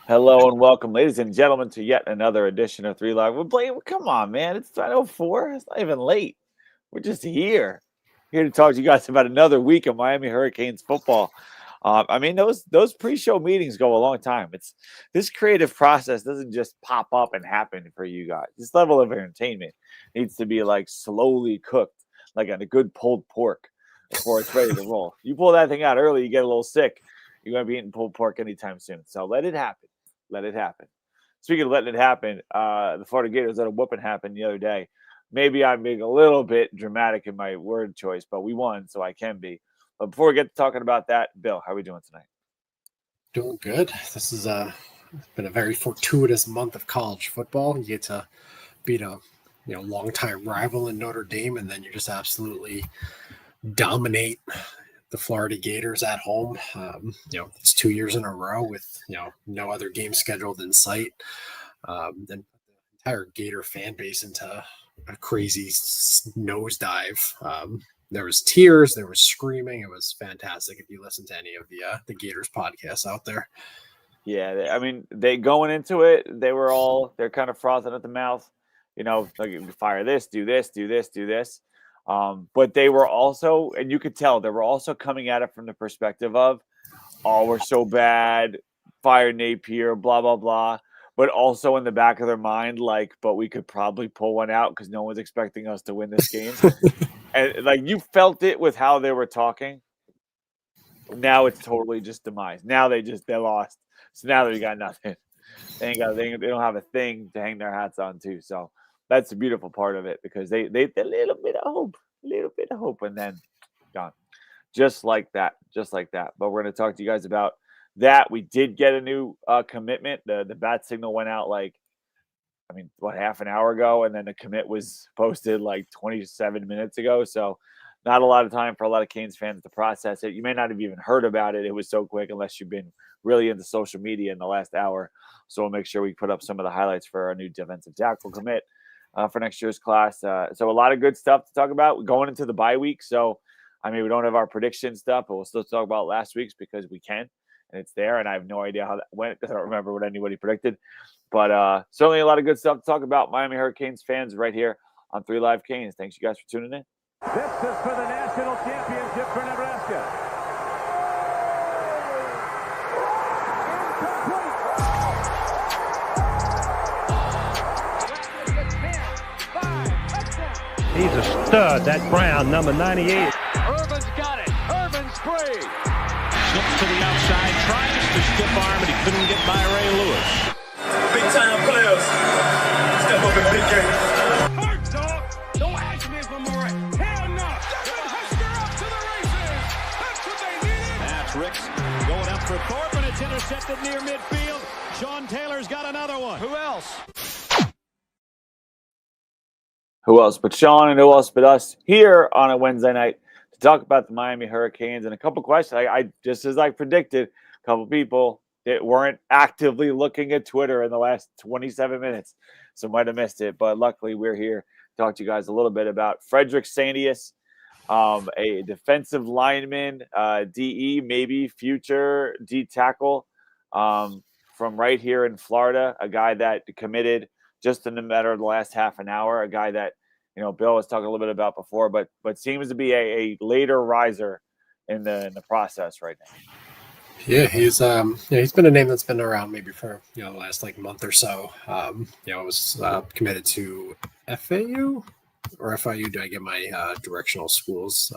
Hello and welcome, ladies and gentlemen, to yet another edition of Three Live. We're playing. Come on, man! It's 9:04. It's not even late. We're just here to talk to you guys about another week of Miami Hurricanes football. Those pre-show meetings go a long time. It's this creative process doesn't just pop up and happen for you guys. This level of entertainment needs to be like slowly cooked, like on a good pulled pork, before it's ready to roll. You pull that thing out early, you get a little sick. You're gonna be eating pulled pork anytime soon. So let it happen. Let it happen. Speaking of letting it happen, the Florida Gators let a whooping happen the other day. Maybe I'm being a little bit dramatic in my word choice, but we won, so I can be. But before we get to talking about that, Bill, how are we doing tonight? Doing good. This is been a very fortuitous month of college football. You get to beat a longtime rival in Notre Dame, and then you just absolutely dominate the Florida Gators at home. It's 2 years in a row with no other game scheduled in sight. Then the entire Gator fan base into a crazy nosedive. There was tears, there was screaming. It was fantastic. If you listen to any of the Gators podcasts out there. Yeah, I mean, they going into it, they're kind of frothing at the mouth. Like fire this, do this, do this, do this. But they were also, and you could tell, they were also coming at it from the perspective of, oh, we're so bad, fire Napier, blah, blah, blah. But also in the back of their mind, like, but we could probably pull one out because no one's expecting us to win this game. And like you felt it with how they were talking. Now it's totally just demise. Now they lost. So now they got nothing. They don't have a thing to hang their hats on too. So that's the beautiful part of it because they a little bit of hope, and then gone. Just like that. But we're going to talk to you guys about that. We did get a new commitment. The bat signal went out half an hour ago, and then the commit was posted like 27 minutes ago. So not a lot of time for a lot of Canes fans to process it. You may not have even heard about it. It was so quick unless you've been really into social media in the last hour. So we'll make sure we put up some of the highlights for our new defensive tackle commit for next year's class. So a lot of good stuff to talk about. We're going into the bye week. So, we don't have our prediction stuff, but we'll still talk about last week's because we can. And it's there, and I have no idea how that went because I don't remember what anybody predicted. But certainly a lot of good stuff to talk about. Miami Hurricanes fans right here on 3 Live Canes. Thanks, you guys, for tuning in. This is for the national championship for Nebraska. He's a stud, that Brown, number 98. Irvin's got it. Irvin's free. Slips to the outside, tries to stiff arm, but he couldn't get by Ray Lewis. Big time players step up in big games. Hard dog. Don't ask me for more. Hell no. Husker up to the races. That's what they needed. That's Ricks going up for Thorpe, and it's intercepted near midfield. Sean Taylor's got another one. Who else? Who else but Sean, and who else but us here on a Wednesday night to talk about the Miami Hurricanes and a couple questions. I just as I predicted, a couple people that weren't actively looking at Twitter in the last 27 minutes, so might have missed it. But luckily, we're here to talk to you guys a little bit about Frederick Sandius, a defensive lineman, DE, maybe future D tackle from right here in Florida, a guy that committed just in the matter of the last half an hour, a guy that, Bill was talking a little bit about before, but seems to be a later riser in the process right now. Yeah, he's been a name that's been around maybe for the last month or so. Was committed to FAU or FIU. Do I get my directional schools?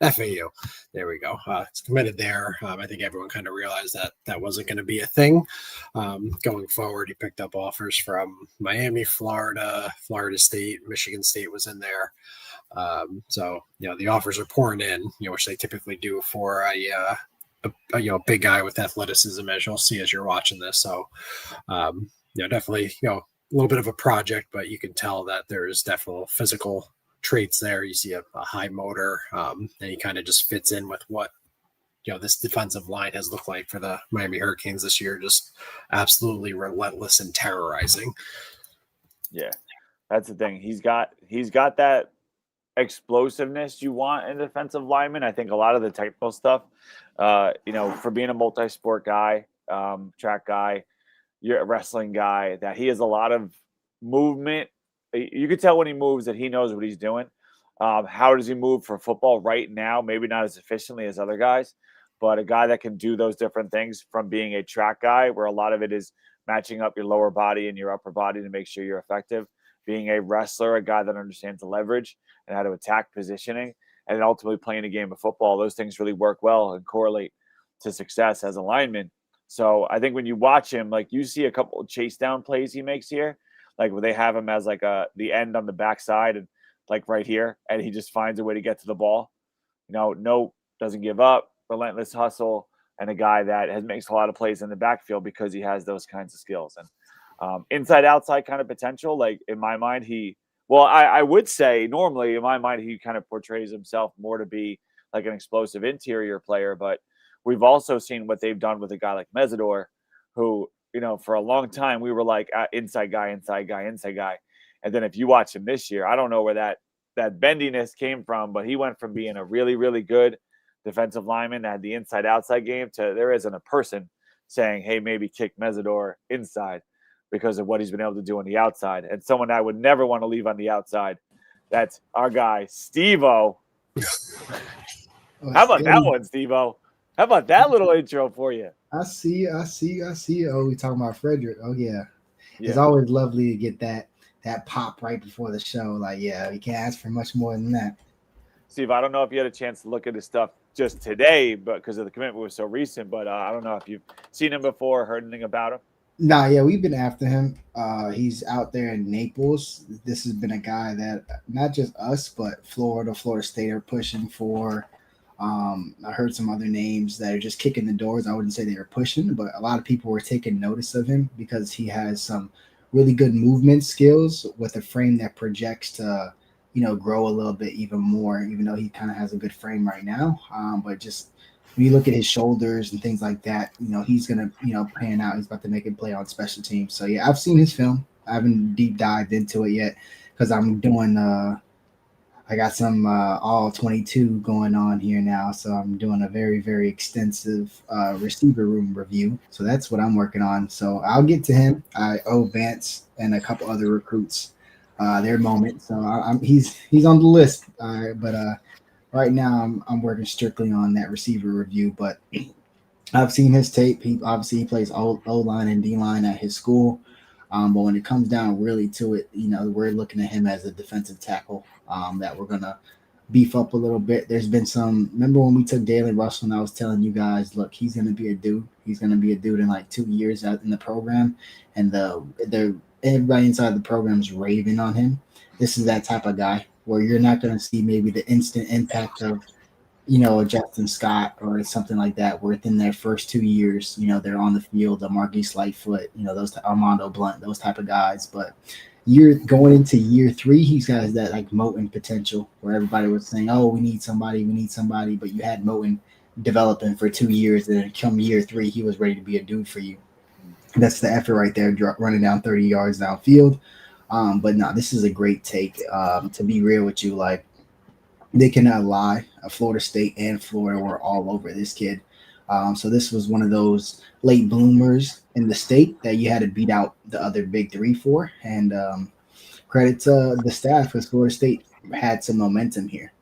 FAU. There we go. It's committed there. I think everyone kind of realized that wasn't going to be a thing going forward. He picked up offers from Miami, Florida, Florida State, Michigan State was in there. So the offers are pouring in, which they typically do for a big guy with athleticism, as you'll see as you're watching this. So definitely a little bit of a project, but you can tell that there is definitely physical traits there. You see a high motor, and he kind of just fits in with what this defensive line has looked like for the Miami Hurricanes this year. Just absolutely relentless and terrorizing. Yeah, that's the thing. He's got that explosiveness you want in a defensive lineman. I think a lot of the technical stuff, for being a multi-sport guy, track guy, you're a wrestling guy, that he has a lot of movement. You could tell when he moves that he knows what he's doing. How does he move for football right now? Maybe not as efficiently as other guys, but a guy that can do those different things from being a track guy, where a lot of it is matching up your lower body and your upper body to make sure you're effective. Being a wrestler, a guy that understands the leverage and how to attack positioning, and then ultimately playing a game of football. Those things really work well and correlate to success as a lineman. So I think when you watch him, like you see a couple of chase down plays he makes here, like where they have him as like the end on the backside and like right here, and he just finds a way to get to the ball. No, doesn't give up, relentless hustle, and a guy that makes a lot of plays in the backfield because he has those kinds of skills. And inside outside kind of potential, like in my mind, I would say normally in my mind he kind of portrays himself more to be like an explosive interior player, but we've also seen what they've done with a guy like Mesidor, who, for a long time we were like inside guy. And then if you watch him this year, I don't know where that bendiness came from, but he went from being a really, really good defensive lineman that had the inside outside game to there isn't a person saying, hey, maybe kick Mesidor inside because of what he's been able to do on the outside. And someone I would never want to leave on the outside, that's our guy, Steve-O. How about that one, Steve-O? How about that little intro for you? I see. Oh, we talking about Frederick. Oh, yeah. It's always lovely to get that pop right before the show. Like, yeah, you can't ask for much more than that. Steve, I don't know if you had a chance to look at his stuff just today, but because of the commitment was so recent, but I don't know if you've seen him before or heard anything about him. Nah, yeah, we've been after him. He's out there in Naples. This has been a guy that not just us, but Florida State are pushing for. I heard some other names that are just kicking the doors. I wouldn't say they were pushing, but a lot of people were taking notice of him because he has some really good movement skills with a frame that projects to, grow a little bit even more, even though he kind of has a good frame right now. But just when you look at his shoulders and things like that, he's going to, pan out. He's about to make a play on special teams. So, yeah, I've seen his film. I haven't deep dived into it yet because I'm doing I got some all 22 going on here now. So I'm doing a very, very extensive receiver room review. So that's what I'm working on. So I'll get to him. I owe Vance and a couple other recruits their moment. So he's on the list. But right now I'm working strictly on that receiver review. But I've seen his tape. He plays O-line and D-line at his school. But when it comes down really to it, we're looking at him as a defensive tackle that we're going to beef up a little bit. There's been remember when we took Dalen Russell and I was telling you guys, look, he's going to be a dude. He's going to be a dude in like 2 years out in the program. And everybody inside the program is raving on him. This is that type of guy where you're not going to see maybe the instant impact of, a Justin Scott or something like that, where within their first 2 years, they're on the field, a Marquise Lightfoot, those Armando Blunt, those type of guys. But you're going into year 3, he's got that like Moten potential where everybody was saying, oh, we need somebody, but you had Moten developing for 2 years, and then come year 3, he was ready to be a dude for you. That's the effort right there, running down 30 yards downfield. But no, this is a great take. To be real with you, like, they cannot lie. Florida State and Florida were all over this kid. So this was one of those late bloomers in the state that you had to beat out the other big 3 for. And credit to the staff because Florida State had some momentum here.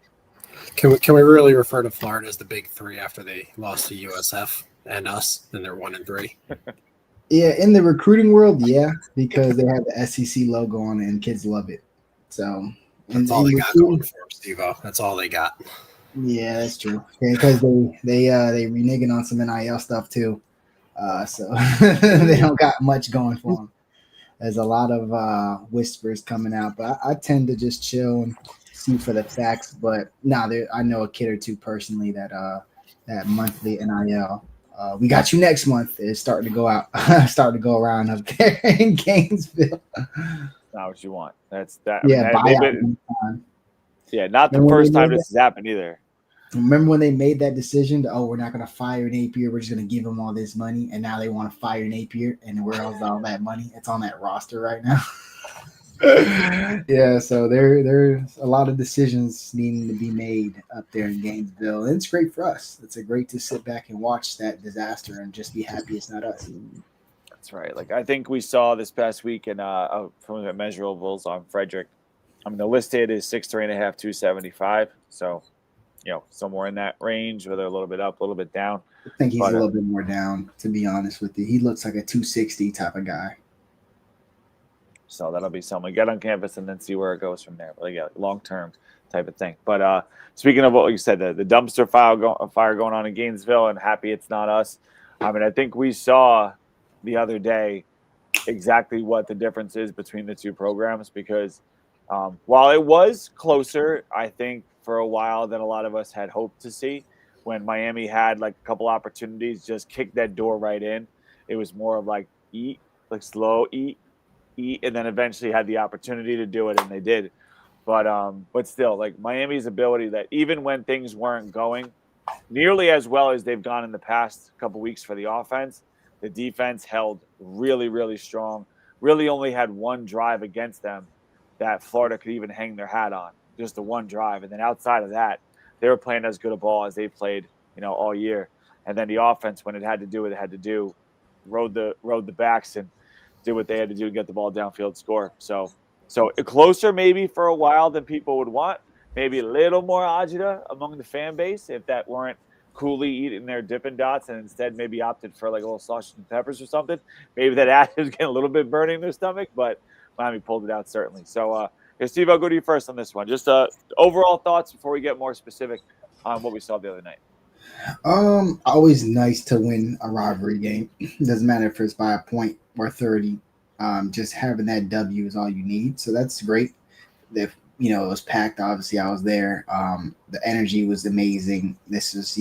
Can we really refer to Florida as the big 3 after they lost to USF and us, and they're 1-3? Yeah, in the recruiting world, yeah, because they have the SEC logo on it and kids love it. So that's all they got going for them, Steve-O. That's all they got. Yeah, that's true. Because they reneging on some NIL stuff too, so they don't got much going for them. There's a lot of whispers coming out, but I tend to just chill and see for the facts. But I know a kid or two personally that monthly NIL. We got you next month is starting to go out, starting to go around up there in Gainesville. Not what you want. That's that. Yeah, not the first time this has happened either. Remember when they made that decision to, we're not going to fire Napier, we're just going to give him all this money, and now they want to fire Napier, and where else is all that money? It's on that roster right now. Yeah, so there's a lot of decisions needing to be made up there in Gainesville, and it's great for us. It's great to sit back and watch that disaster and just be happy it's not us. That's right. Like I think we saw this past week in from the measurables on Frederick. I mean, the listed is 6'3.5", 275. So, somewhere in that range, whether a little bit up, a little bit down. I think he's a little bit more down, to be honest with you. He looks like a 260 type of guy. So that'll be something. Get on campus and then see where it goes from there. But yeah, long-term type of thing. But speaking of what you said, the dumpster fire going on in Gainesville, and happy it's not us. I mean, I think we saw the other day exactly what the difference is between the two programs because while it was closer, I think for a while than a lot of us had hoped to see, when Miami had like a couple opportunities, just kick that door right in. It was more of like eat, like slow eat, and then eventually had the opportunity to do it, and they did. But still, like Miami's ability that even when things weren't going nearly as well as they've gone in the past couple weeks for the offense, the defense held really, really strong. Really only had one drive against them that Florida could even hang their hat on, just the one drive. And then outside of that, they were playing as good a ball as they played, all year. And then the offense, when it had to do what it had to do, rode the backs and did what they had to do to get the ball downfield, score. So closer maybe for a while than people would want. Maybe a little more agita among the fan base if that weren't Cooley eating their Dippin' Dots and instead maybe opted for like a little sausage and peppers or something. Maybe that acid was getting a little bit burning in their stomach, but Miami pulled it out certainly. So, Steve, I'll go to you first on this one. Just overall thoughts before we get more specific on what we saw the other night. Always nice to win a rivalry game. Doesn't matter if it's by a point or 30. Just having that W is all you need. So that's great. If it was packed, obviously I was there. The energy was amazing. This is,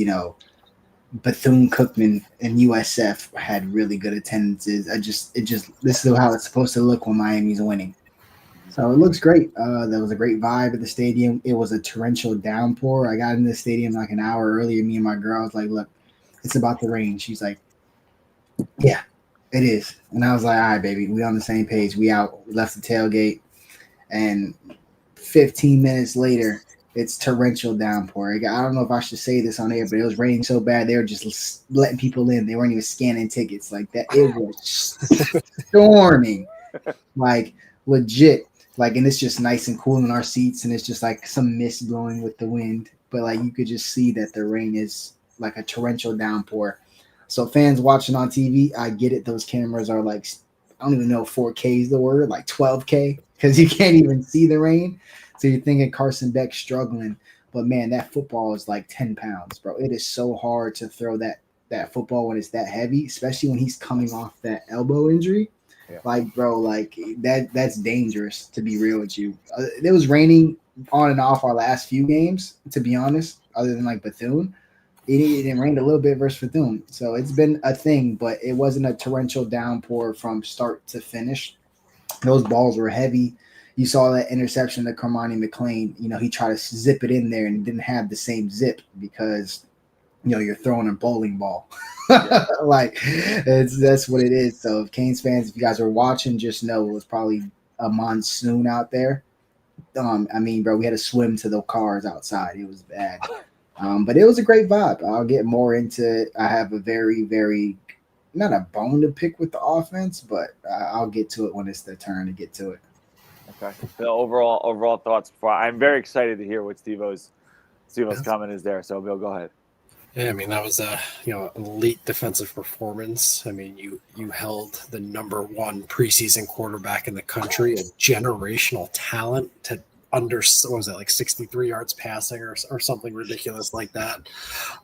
Bethune-Cookman and USF had really good attendances. This is how it's supposed to look when Miami's winning. So it looks great. There was a great vibe at the stadium. It was a torrential downpour. I got in the stadium like an hour earlier. Me and my girl was like, look, it's about to rain. She's like, yeah, it is. And I was like, all right, baby, we on the same page. We out. We left the tailgate. And 15 minutes later, it's torrential downpour. I don't know if I should say this on air, but it was raining so bad they were just letting people in. They weren't even scanning tickets like that. It was storming, like legit. Like, and it's just nice and cool in our seats, and it's just like some mist blowing with the wind. But like you could just see that the rain is like a torrential downpour. So fans watching on TV, I get it. Those cameras are like, I don't even know if 4K is the word, like 12K, because you can't even see the rain. So you're thinking Carson Beck's struggling. But man, that football is like 10 pounds, bro. It is so hard to throw that football when it's that heavy, especially when he's coming off that elbow injury. Yeah. Like, bro, like that's dangerous, to be real with you. It was raining on and off our last few games, to be honest, other than like Bethune. It rained a little bit versus Bethune. So it's been a thing, but it wasn't a torrential downpour from start to finish. Those balls were heavy. You saw that interception to Carmani McLean. He tried to zip it in there and didn't have the same zip because, you're throwing a bowling ball. Like, that's what it is. So if Canes fans, if you guys are watching, just know it was probably a monsoon out there. I mean, bro, we had to swim to the cars outside. It was bad. But it was a great vibe. I'll get more into it. I have a very, very, not a bone to pick with the offense, but I'll get to it when it's their turn to get to it. Okay. The overall thoughts before I'm very excited to hear what Steve-O's comment is there. So Bill, go ahead. Yeah, I mean, that was a elite defensive performance. I mean, you held the number one preseason quarterback in the country, a generational talent, to under, what was that, like 63 yards passing or something ridiculous like that.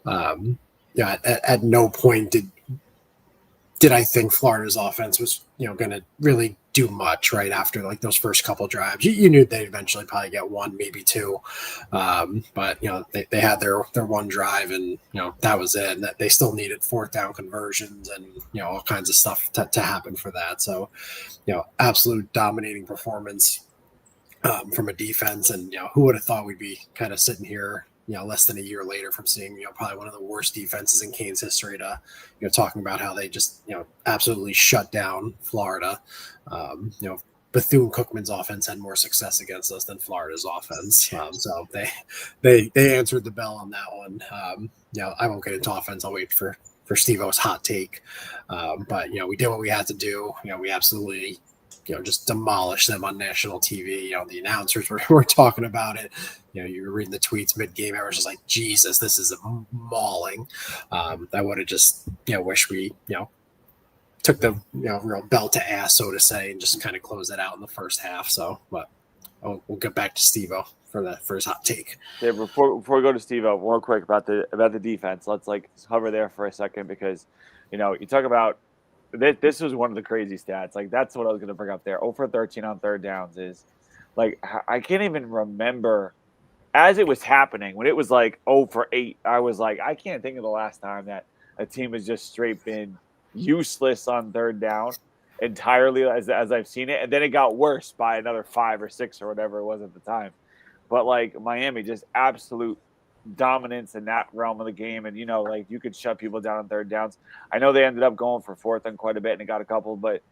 At no point did I think Florida's offense was going to really do much right after like those first couple drives. You knew they'd eventually probably get one, maybe two, but they had their one drive, and that was it. And that they still needed fourth down conversions and all kinds of stuff to happen for that. So absolute dominating performance from a defense, and who would have thought we'd be kind of sitting here less than a year later from seeing, probably one of the worst defenses in Canes history to, talking about how they just, absolutely shut down Florida. Bethune-Cookman's offense had more success against us than Florida's offense. So they answered the bell on that one. I won't get into offense. I'll wait for Steve-O's hot take. But, we did what we had to do. We absolutely, just demolished them on national TV. The announcers were talking about it. You were reading the tweets mid-game. I was just like, Jesus, this is a mauling. I would have just, wish we, took the, real belt to ass, so to say, and just kind of closed it out in the first half. So, but we'll get back to Steve-O for his hot take. Yeah, before we go to Steve-O, real quick about the defense. Let's hover there for a second because, you talk about this was one of the crazy stats. That's what I was going to bring up there. 0 for 13 on third downs is I can't even remember as it was happening when it was 0 for 8. I was like, I can't think of the last time that a team has just straight been useless on third down entirely as I've seen it. And then it got worse by another 5 or 6 or whatever it was at the time. But Miami, just absolute dominance in that realm of the game. And, you could shut people down on third downs. I know they ended up going for fourth on quite a bit and it got a couple, but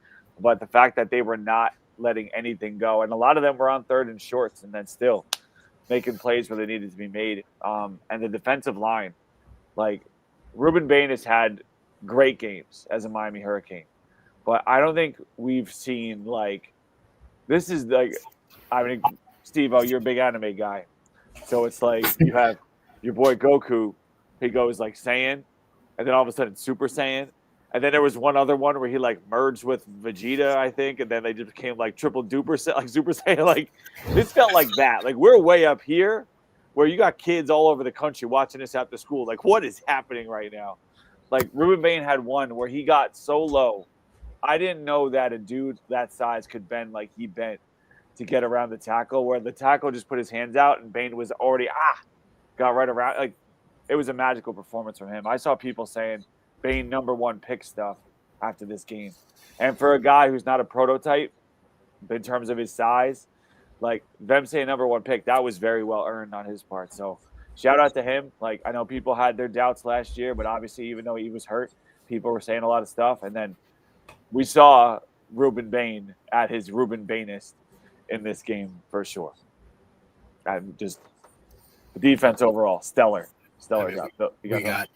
the fact that they were not letting anything go. And a lot of them were on third and shorts and then still making plays where they needed to be made. And the defensive line, Ruben Bain has had great games as a Miami Hurricane, but I don't think we've seen this is Steve-O, you're a big anime guy, so it's you have your boy Goku, he goes Saiyan, and then all of a sudden Super Saiyan, and then there was one other one where he merged with Vegeta, I think, and then they just became triple duper Super Saiyan. This felt like that. We're way up here where you got kids all over the country watching this after school. What is happening right now? Ruben Bain had one where he got so low. I didn't know that a dude that size could bend like he bent to get around the tackle, where the tackle just put his hands out and Bain was already, got right around. It was a magical performance from him. I saw people saying Bain #1 pick stuff after this game. And for a guy who's not a prototype in terms of his size, them saying #1 pick, that was very well earned on his part. So shout out to him. I know people had their doubts last year, but obviously, even though he was hurt, people were saying a lot of stuff. And then we saw Ruben Bain at his Ruben Bainest in this game for sure. And just the defense overall, stellar job. We got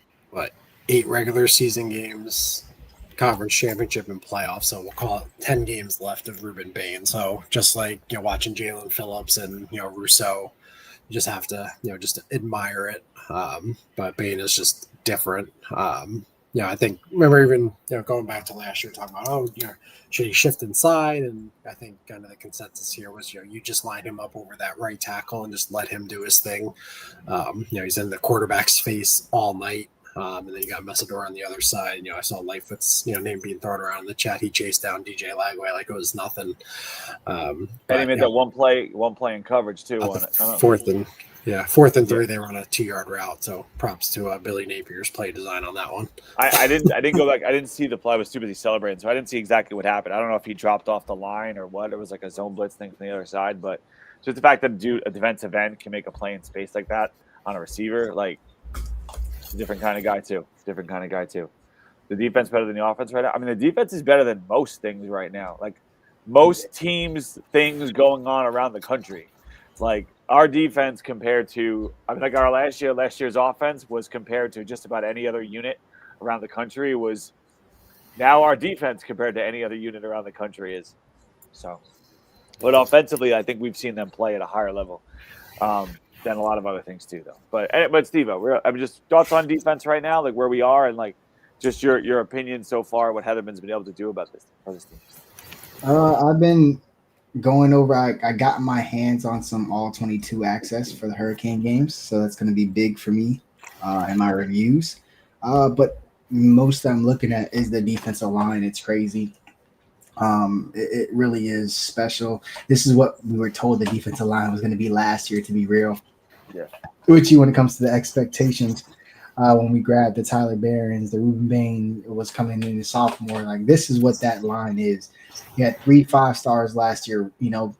8 regular season games, conference championship, and playoffs. So we'll call it 10 games left of Ruben Bain. So just watching Jalen Phillips and Rousseau. You just have to, just admire it. But Bain is just different. I think, remember even, going back to last year, talking about, should he shift inside? And I think kind of the consensus here was, you just line him up over that right tackle and just let him do his thing. He's in the quarterback's face all night. And then you got Messidor on the other side. I saw Lightfoot's, name being thrown around in the chat. He chased down DJ Lagway like it was nothing. And he made that one play in coverage too. On it. Fourth and 3, they were on a 2-yard route. So props to Billy Napier's play design on that one. I didn't go back. I didn't see the play. I was too busy celebrating, so I didn't see exactly what happened. I don't know if he dropped off the line or what. It was a zone blitz thing from the other side, but just the fact that a defensive end can make a play in space like that on a receiver, different kind of guy too. The defense better than the offense right now. I mean, the defense is better than most things right now. Most teams, things going on around the country. Our defense compared to, our last year's offense was compared to just about any other unit around the country was now our defense compared to any other unit around the country is. So, but offensively, I think we've seen them play at a higher level. Than a lot of other things too, though. But Steve-O, just thoughts on defense right now, where we are, and just your opinion so far, what Heatherman's been able to do about this team. I've been going over. I got my hands on some all 22 access for the Hurricane games, so that's going to be big for me in my reviews. But most I'm looking at is the defensive line. It's crazy. It really is special. This is what we were told the defensive line was going to be last year, to be real. Yeah. Which, when it comes to the expectations, when we grabbed the Tyler Barons, the Ruben Bain was coming in as sophomore, this is what that line is. You had 3 5-stars last year,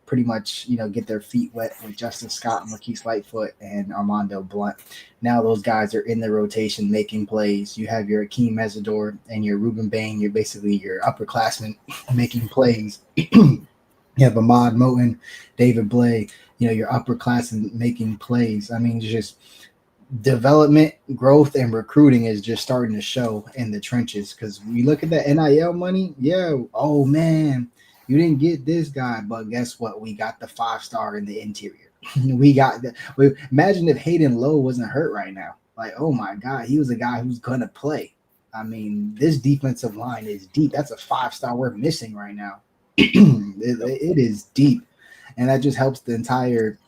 pretty much, get their feet wet with Justin Scott, Marquise Lightfoot, and Armando Blunt. Now those guys are in the rotation making plays. You have your Akeem Mesidor and your Ruben Bain. You're basically your upperclassmen making plays. You have Ahmad Moten, David Blay, your upperclassmen making plays. I mean, just development, growth, and recruiting is just starting to show in the trenches. Because we look at that NIL money, yeah. Oh man, you didn't get this guy, but guess what? We got the 5-star in the interior. We got that. Imagine if Hayden Lowe wasn't hurt right now. Like, oh my God, he was a guy who's gonna play. I mean, this defensive line is deep. That's a 5-star we're missing right now. It is deep, and that just helps the entire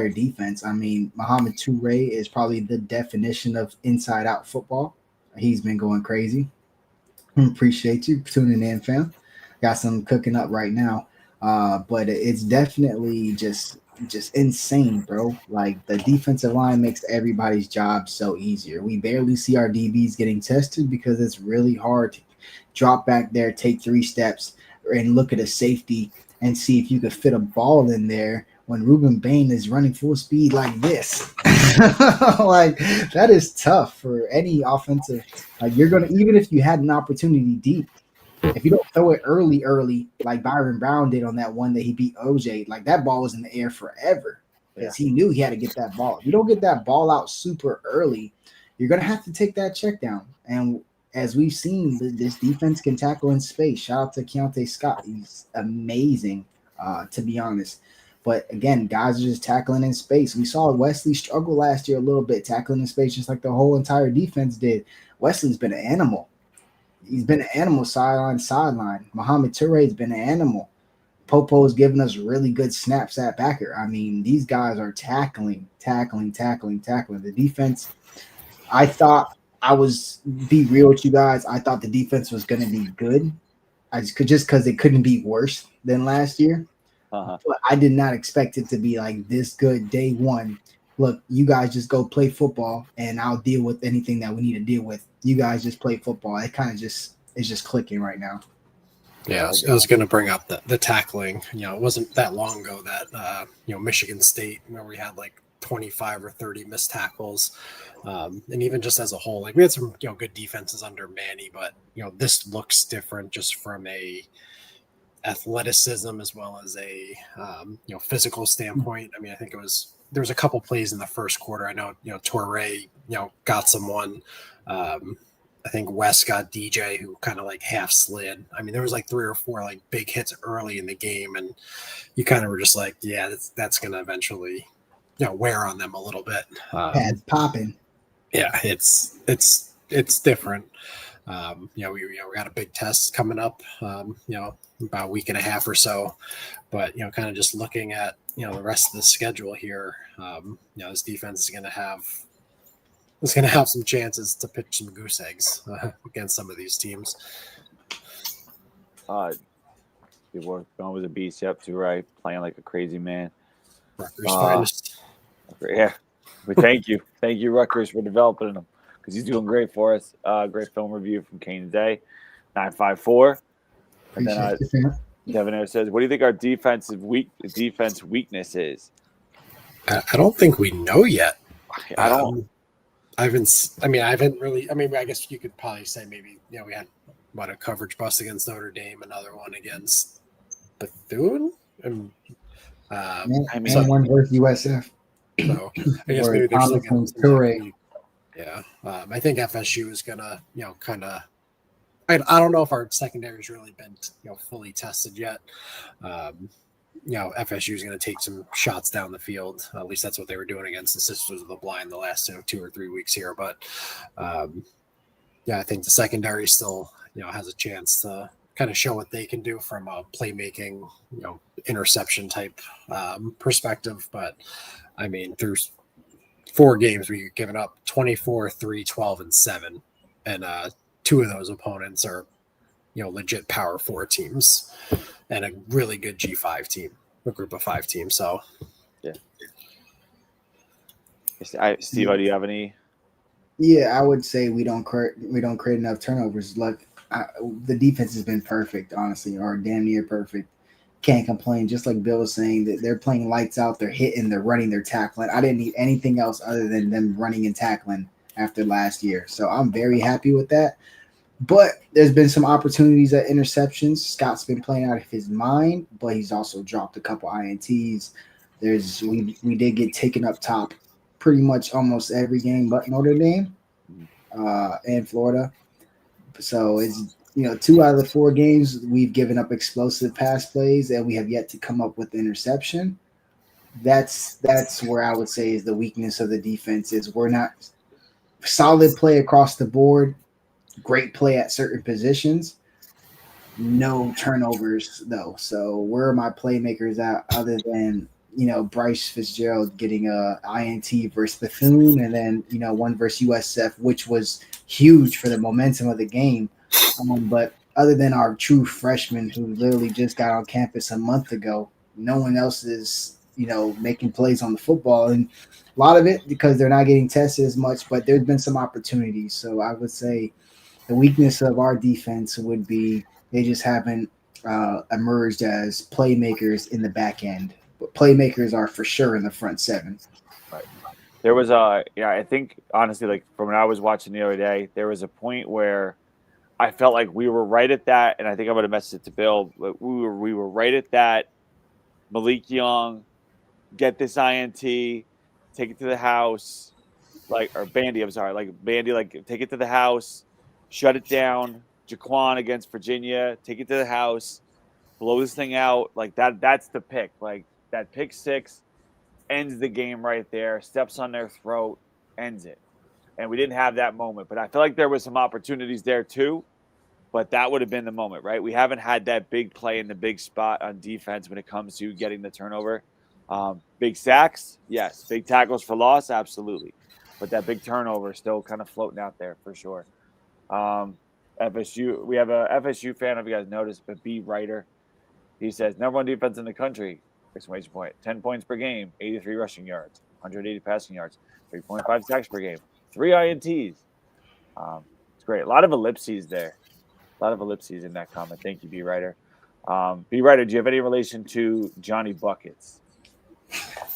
defense. I mean, Muhammad Toure is probably the definition of inside-out football. He's been going crazy. Appreciate you tuning in, fam. Got some cooking up right now, but it's definitely just insane, bro. Like, the defensive line makes everybody's job so easier. We barely see our DBs getting tested because it's really hard to drop back there, take 3 steps, and look at a safety and see if you could fit a ball in there when Ruben Bain is running full speed like this. Like, that is tough for any offensive. Like, you're going to, even if you had an opportunity deep, if you don't throw it early, like Byron Brown did on that one that he beat OJ, like, that ball was in the air forever because he knew he had to get that ball. If you don't get that ball out super early, you're going to have to take that check down. And as we've seen, this defense can tackle in space. Shout out to Keontae Scott. He's amazing, to be honest. But again, guys are just tackling in space. We saw Wesley struggle last year a little bit, tackling in space, just like the whole entire defense did. Wesley's been an animal. He's been an animal sideline. Muhammad Toure's been an animal. Popo's giving us really good snaps at backer. I mean, these guys are tackling. The defense, I thought, be real with you guys, I thought the defense was going to be good. Just because it couldn't be worse than last year. But I did not expect it to be like this good day one. Look, you guys just go play football, and I'll deal with anything that we need to deal with. You guys just play football. It kind of is just clicking right now. Yeah, I was going to bring up the tackling. It wasn't that long ago that Michigan State, where we had like 25 or 30 missed tackles, and even just as a whole, like, we had some good defenses under Manny, but this looks different just from a athleticism as well as a physical standpoint. I mean, I think there was a couple plays in the first quarter. I know Toure got someone. I think West got DJ, who kind of like half slid. I mean, there was like 3 or 4 like big hits early in the game, and you kind of were just like, yeah, that's going to eventually wear on them a little bit. Pads popping. Yeah, it's different. We got a big test coming up, about a week and a half or so, but kind of just looking at the rest of the schedule here, this defense is going to have some chances to pitch some goose eggs against some of these teams. People going with a beast. Yep, too right. Playing like a crazy man. Rutgers finest. Yeah, we thank you, Rutgers, for developing him, because he's doing great for us. Great film review from Kane's Day, 954. And then Devin says, "What do you think our defense weakness is?" I don't think we know yet. I don't. I haven't really. I mean, I guess you could probably say maybe we had a coverage bust against Notre Dame, another one against Bethune, and one versus USF. So I guess maybe there's yeah. I think FSU is gonna kind of. I don't know if our secondary has really been fully tested yet. FSU is going to take some shots down the field. At least that's what they were doing against the Sisters of the Blind the last 2 or 3 weeks here. But I think the secondary still has a chance to kind of show what they can do from a playmaking, interception type perspective. But I mean, through 4 games, we've given up 24, 3, 12, and 7, and 2 of those opponents are, legit power 4 teams and a really good G5 team, a group of 5 teams. So, yeah. Steve, do you have any? Yeah, I would say we don't create enough turnovers. Like, the defense has been perfect, honestly, or damn near perfect. Can't complain. Just like Bill was saying, that they're playing lights out. They're hitting. They're running. They're tackling. I didn't need anything else other than them running and tackling after last year. So I'm very happy with that. But there's been some opportunities at interceptions. Scott's been playing out of his mind, but he's also dropped a couple INTs. We did get taken up top pretty much almost every game but Notre Dame and Florida. So it's 2 out of the 4 games we've given up explosive pass plays and we have yet to come up with interception. That's where I would say is the weakness of the defense is we're not solid play across the board, great play at certain positions, no turnovers though. So where are my playmakers at other than Bryce Fitzgerald getting a INT versus Bethune and then one versus USF, which was huge for the momentum of the game. But other than our true freshman who literally just got on campus a month ago, no one else is making plays on the football, and a lot of it because they're not getting tested as much, but there's been some opportunities. So I would say the weakness of our defense would be they just haven't emerged as playmakers in the back end, but playmakers are for sure in the front 7. Right. There was I think honestly, like from when I was watching the other day, there was a point where I felt like we were right at that, and I think I'm going to message it to Bill. But we were right at that. Malik Young, get this INT, take it to the house, or Bandy. I'm sorry, Bandy, take it to the house, shut it down. Jaquan against Virginia, take it to the house, blow this thing out. Like that. That's the pick. Like that pick 6 ends the game right there. Steps on their throat, ends it. And we didn't have that moment, but I feel like there was some opportunities there too. But that would have been the moment, right? We haven't had that big play in the big spot on defense when it comes to getting the turnover. Big sacks, yes. Big tackles for loss, absolutely. But that big turnover is still kind of floating out there for sure. FSU, we have a FSU fan, if you guys noticed, but B. Ryder. He says, #1 defense in the country, 10 points per game, 83 rushing yards, 180 passing yards, 3.5 sacks per game, 3 INTs. It's great. A lot of ellipses there. A lot of ellipses in that comment. Thank you, B. Ryder. B. Ryder, do you have any relation to Johnny Buckets?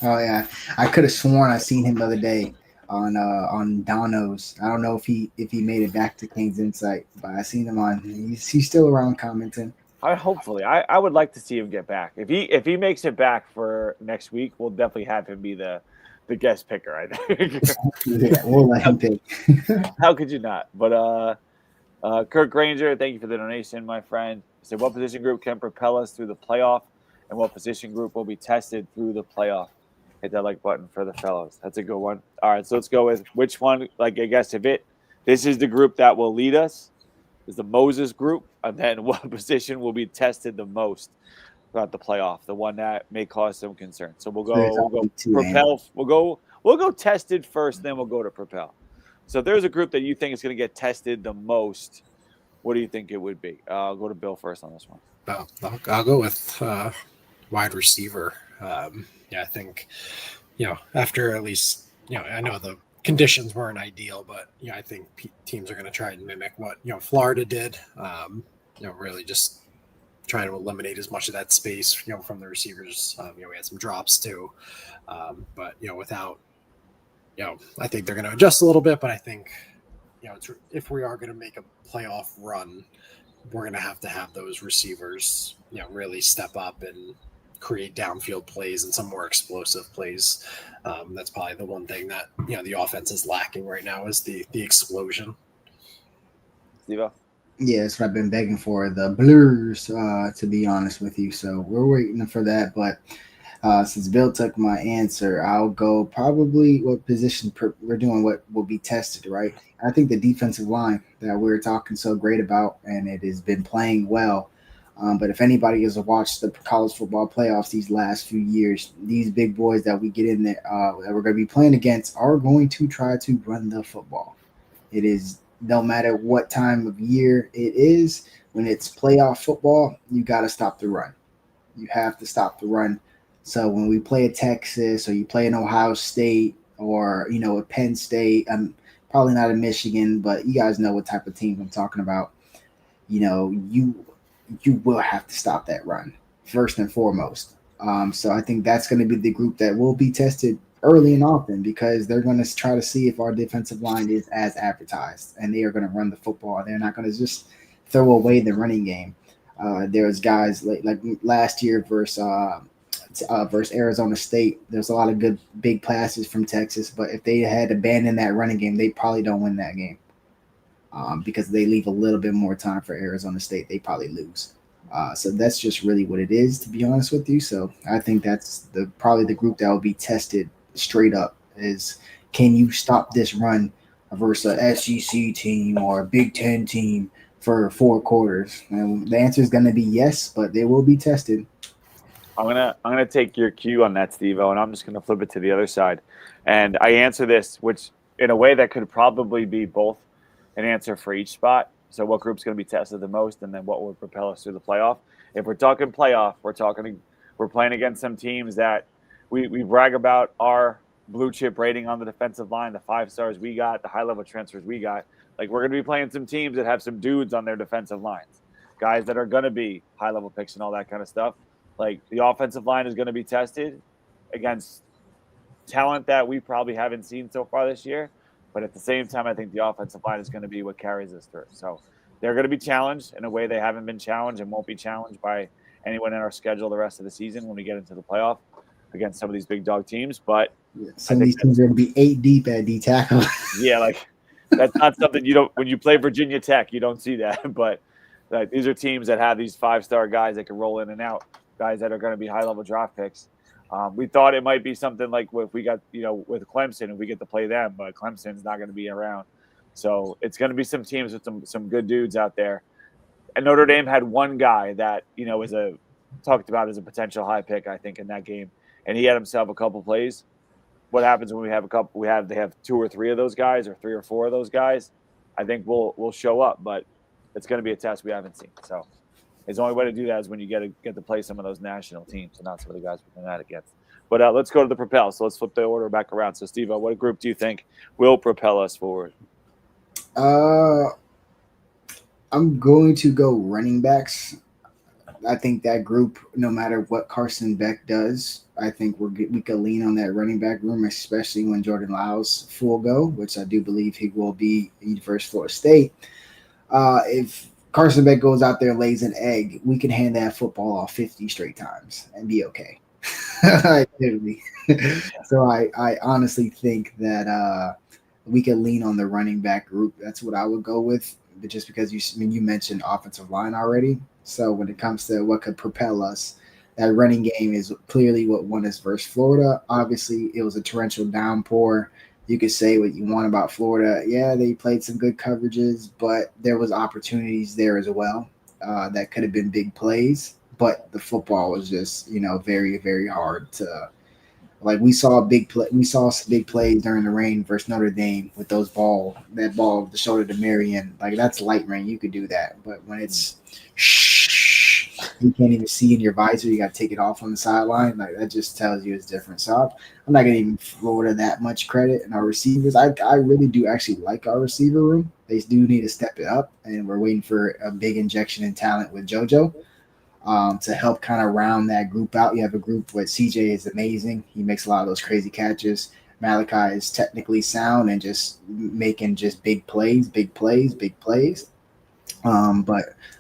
Oh yeah, I could have sworn I seen him the other day on Dono's. I don't know if he made it back to CanesInSight, but I seen him on. He's still around commenting. Hopefully, I would like to see him get back. If he makes it back for next week, we'll definitely have him be the guest picker. I think. Yeah, we'll let him pick. How could you not? But Kirk Granger, thank you for the donation, my friend. He said, what position group can propel us through the playoff, and what position group will be tested through the playoff? Hit that like button for the fellows. That's a good one. All right, so let's go with which one. Like I guess this is the group that will lead us. Is the Moses group, and then what position will be tested the most throughout the playoff? The one that may cause some concern. So we'll go propel. We'll go tested first, then we'll go to propel. So if there's a group that you think is going to get tested the most, what do you think it would be? I'll go to Bill first on this one. I'll go with wide receiver. I think, after at least, I know the conditions weren't ideal, but I think teams are going to try and mimic what Florida did. Really just trying to eliminate as much of that space from the receivers. We had some drops too, but without I think they're going to adjust a little bit. But I think if we are going to make a playoff run, we're going to have those receivers really step up and create downfield plays and some more explosive plays. That's probably the one thing that the offense is lacking right now is the explosion. Steve-O? Yeah, that's what I've been begging for, the Blues, to be honest with you. So we're waiting for that. But since Bill took my answer, I'll go probably what position we're doing, what will be tested, right? I think the defensive line that we're talking so great about, and it has been playing well. But if anybody has watched the college football playoffs these last few years, these big boys that we get in there that we're going to be playing against are going to try to run the football. It is no matter what time of year it is, when it's playoff football, you got to stop the run. You have to stop the run. So when we play at Texas or you play in Ohio State or, at Penn State, I'm probably not in Michigan, but you guys know what type of team I'm talking about. You will have to stop that run first and foremost. So I think that's going to be the group that will be tested early and often because they're going to try to see if our defensive line is as advertised, and they are going to run the football. They're not going to just throw away the running game. There's guys like last year versus versus Arizona State. There's a lot of good big passes from Texas, but if they had abandoned that running game, they probably don't win that game because they leave a little bit more time for Arizona State. They probably lose. So that's just really what it is, to be honest with you. So I think that's probably the group that will be tested straight up is, can you stop this run versus a SEC team or a Big Ten team for 4 quarters? And the answer is going to be yes, but they will be tested. I'm gonna take your cue on that, Steve-O, and I'm just gonna flip it to the other side. And I answer this, which in a way that could probably be both an answer for each spot. So what group's going to be tested the most, and then what will propel us through the playoff? If we're talking playoff, we're playing against some teams that we brag about our blue chip rating on the defensive line, the 5 stars we got, the high level transfers we got. Like, we're going to be playing some teams that have some dudes on their defensive lines, guys that are going to be high level picks and all that kind of stuff. Like, the offensive line is going to be tested against talent that we probably haven't seen so far this year. But at the same time, I think the offensive line is going to be what carries us through. So they're going to be challenged in a way they haven't been challenged and won't be challenged by anyone in our schedule the rest of the season when we get into the playoff against some of these big dog teams. But some of these teams are going to be 8 deep at D tackle. Yeah, like that's not something you don't – when you play Virginia Tech, you don't see that. But these are teams that have these 5-star guys that can roll in and out, guys that are going to be high-level draft picks. We thought it might be something like if we got, with Clemson and we get to play them, but Clemson's not going to be around. So it's going to be some teams with some good dudes out there. And Notre Dame had one guy that, is talked about as a potential high pick, I think, in that game. And he had himself a couple plays. What happens when we have they have 2 or 3 of those guys or 3 or 4 of those guys? I think we'll show up, but it's going to be a test we haven't seen. So the only way to do that is when you get to play some of those national teams and not some of the guys we've been at against. But let's go to the propel. So let's flip the order back around. So, Steve, what group do you think will propel us forward? I'm going to go running backs. I think that group, no matter what Carson Beck does, I think we could lean on that running back room, especially when Jordan Lyles full go, which I do believe he will be versus Florida State. If Carson Beck goes out there and lays an egg, we can hand that football off 50 straight times and be okay. So I honestly think that we could lean on the running back group. That's what I would go with, but just because you mentioned offensive line already. So when it comes to what could propel us, that running game is clearly what won us versus Florida. Obviously, it was a torrential downpour. You could say what you want about Florida. Yeah, they played some good coverages, but there was opportunities there as well that could have been big plays. But the football was just, very, very hard to. Like, we saw big plays during the rain versus Notre Dame with that ball, the shoulder to Marion. Like, that's light rain. You could do that. But when it's you can't even see in your visor, you got to take it off on the sideline. Like, that just tells you it's different. So I'm not going to give Florida that much credit. And our receivers, I really do actually like our receiver room. They do need to step it up. And we're waiting for a big injection in talent with JoJo. To help kind of round that group out. You have a group where CJ is amazing. He makes a lot of those crazy catches. Malachi is technically sound and just making just big plays. But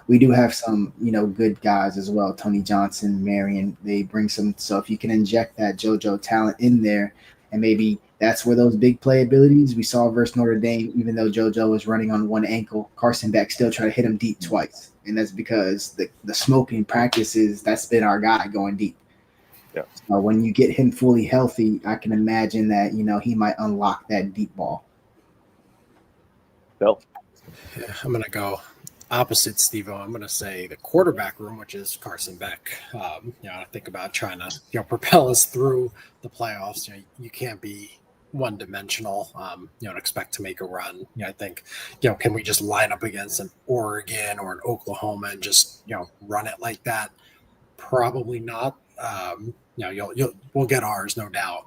we do have some, good guys as well. Tony Johnson, Marion, they bring some. So if you can inject that JoJo talent in there, and maybe that's where those big play abilities we saw versus Notre Dame, even though JoJo was running on one ankle, Carson Beck still tried to hit him deep twice. And that's because the smoking practices, that's been our guy going deep. Yeah. So when you get him fully healthy, I can imagine that, he might unlock that deep ball. Bill? Yeah, I'm going to go opposite Steve-O. I'm going to say the quarterback room, which is Carson Beck. I think about trying to, propel us through the playoffs. You can't be one-dimensional, and expect to make a run. I think, can we just line up against an Oregon or an Oklahoma and just, run it like that? Probably not. We'll get ours, no doubt.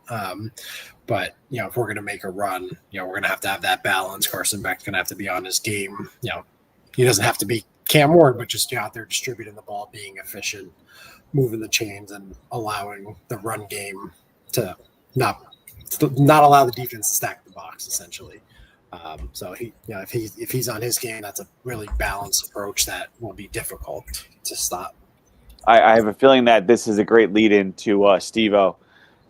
But, if we're going to make a run, we're going to have that balance. Carson Beck's going to have to be on his game. He doesn't have to be Cam Ward, but just out there distributing the ball, being efficient, moving the chains, and allowing the run game to not allow the defense to stack the box, essentially. So if he's on his game, that's a really balanced approach that will be difficult to stop. I have a feeling that this is a great lead-in to Steve-O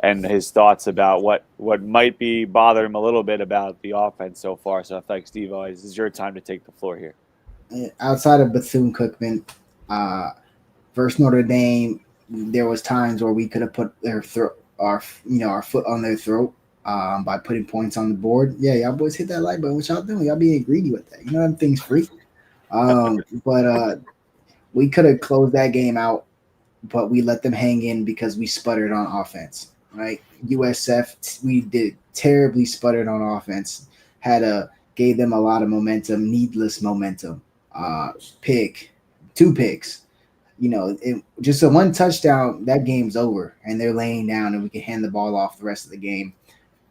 and his thoughts about what might be bothering him a little bit about the offense so far. So I feel like Steve-O, this is your time to take the floor here. Outside of Bethune-Cookman, versus Notre Dame, there was times where we could have put our foot on their throat by putting points on the board. Yeah, y'all boys hit that like button. What y'all doing? Y'all being greedy with that. You know them things free. But we could have closed that game out, but we let them hang in because we sputtered on offense. Right? USF, we did terribly sputtered on offense. Gave them a lot of momentum, needless momentum. Two picks. Just a one touchdown, that game's over, and they're laying down, and we can hand the ball off the rest of the game.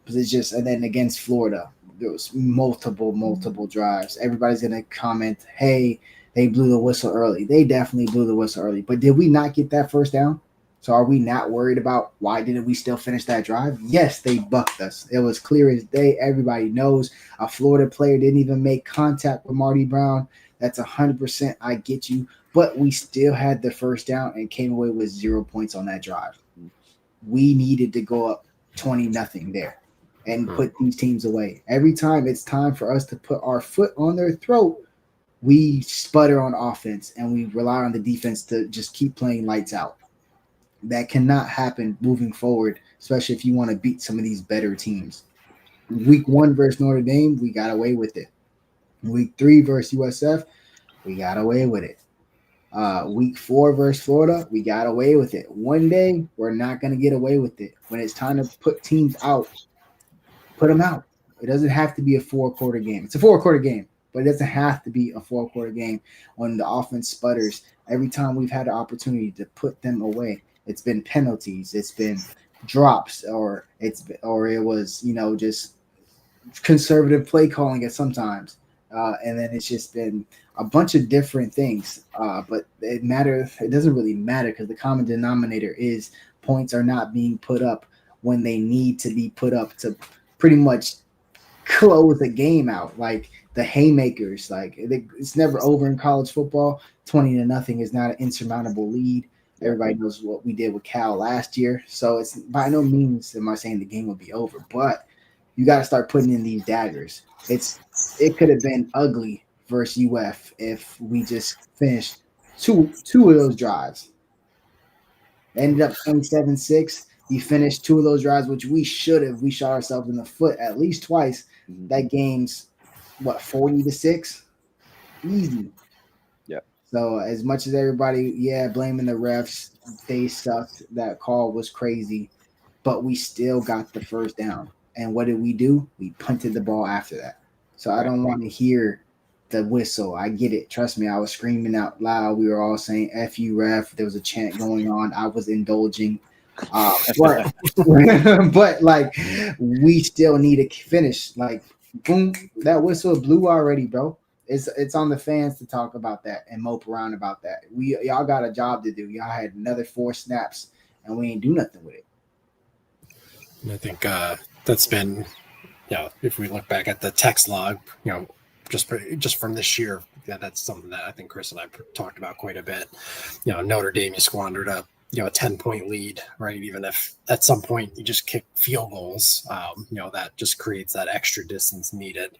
And then against Florida, there was multiple drives. Everybody's gonna comment, "Hey, they blew the whistle early." They definitely blew the whistle early, but did we not get that first down? So are we not worried about why didn't we still finish that drive? Yes, they bucked us. It was clear as day. Everybody knows a Florida player didn't even make contact with Marty Brown. That's 100%. I get you. But we still had the first down and came away with 0 points on that drive. We needed to go up 20-0 there and put these teams away. Every time it's time for us to put our foot on their throat, we sputter on offense and we rely on the defense to just keep playing lights out. That cannot happen moving forward, especially if you want to beat some of these better teams. Week 1 versus Notre Dame, we got away with it. Week 3 versus USF, we got away with it. Week 4 versus Florida, we got away with it. One day, we're not going to get away with it. When it's time to put teams out, put them out. It doesn't have to be a 4-quarter game. It's a 4-quarter game, but it doesn't have to be a 4-quarter game when the offense sputters. Every time we've had the opportunity to put them away, it's been penalties, it's been drops, or it was just conservative play calling at sometimes. And then it's just been a bunch of different things. But it doesn't really matter because the common denominator is points are not being put up when they need to be put up to pretty much close the game out. Like the haymakers, it's never over in college football. 20-0 is not an insurmountable lead. Everybody knows what we did with Cal last year. So it's by no means am I saying the game will be over, but you got to start putting in these daggers. It could have been ugly versus UF if we just finished two of those drives. Ended up 27-6. We finished 2 of those drives, which we should have. We shot ourselves in the foot at least twice. That game's 40-6, easy. Yeah. So as much as everybody, blaming the refs, they sucked. That call was crazy, but we still got the first down. And what did we do? We punted the ball after that. So I don't want to hear the whistle. I get it. Trust me, I was screaming out loud. We were all saying, F you, ref. There was a chant going on. I was indulging. But we still need to finish. Boom, that whistle blew already, bro. It's on the fans to talk about that and mope around about that. Y'all got a job to do. Y'all had another 4 snaps, and we ain't do nothing with it. And I think that's been, if we look back at the text log, just from this year, that's something that I think Chris and I talked about quite a bit. Notre Dame, you squandered a 10-point lead, right? Even if at some point you just kick field goals, that just creates that extra distance needed.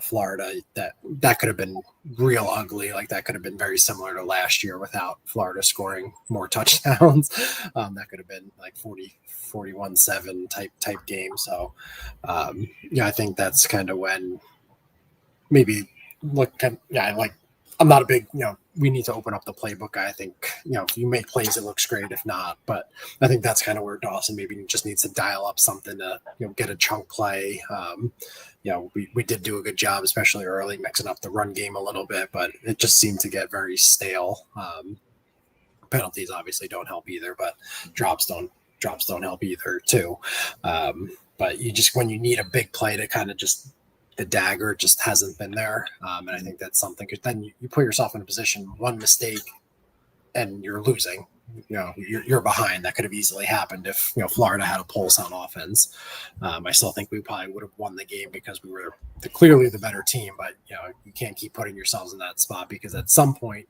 Florida, that could have been real ugly. Like that could have been very similar to last year without Florida scoring more touchdowns. That could have been like 41-7 type game. So, I think that's kind of when maybe I'm not a big, we need to open up the playbook. I think, if you make plays, it looks great. If not, but I think that's kind of where Dawson maybe just needs to dial up something to, get a chunk play. We did do a good job, especially early, mixing up the run game a little bit, but it just seemed to get very stale. Penalties obviously don't help either, but drops don't help either too. But you just, when you need a big play to kind of just, the dagger just hasn't been there. And I think that's something, because then you put yourself in a position, one mistake and you're losing, you're behind. That could have easily happened if, Florida had a pulse on offense. I still think we probably would have won the game because we were clearly the better team, but you can't keep putting yourselves in that spot, because at some point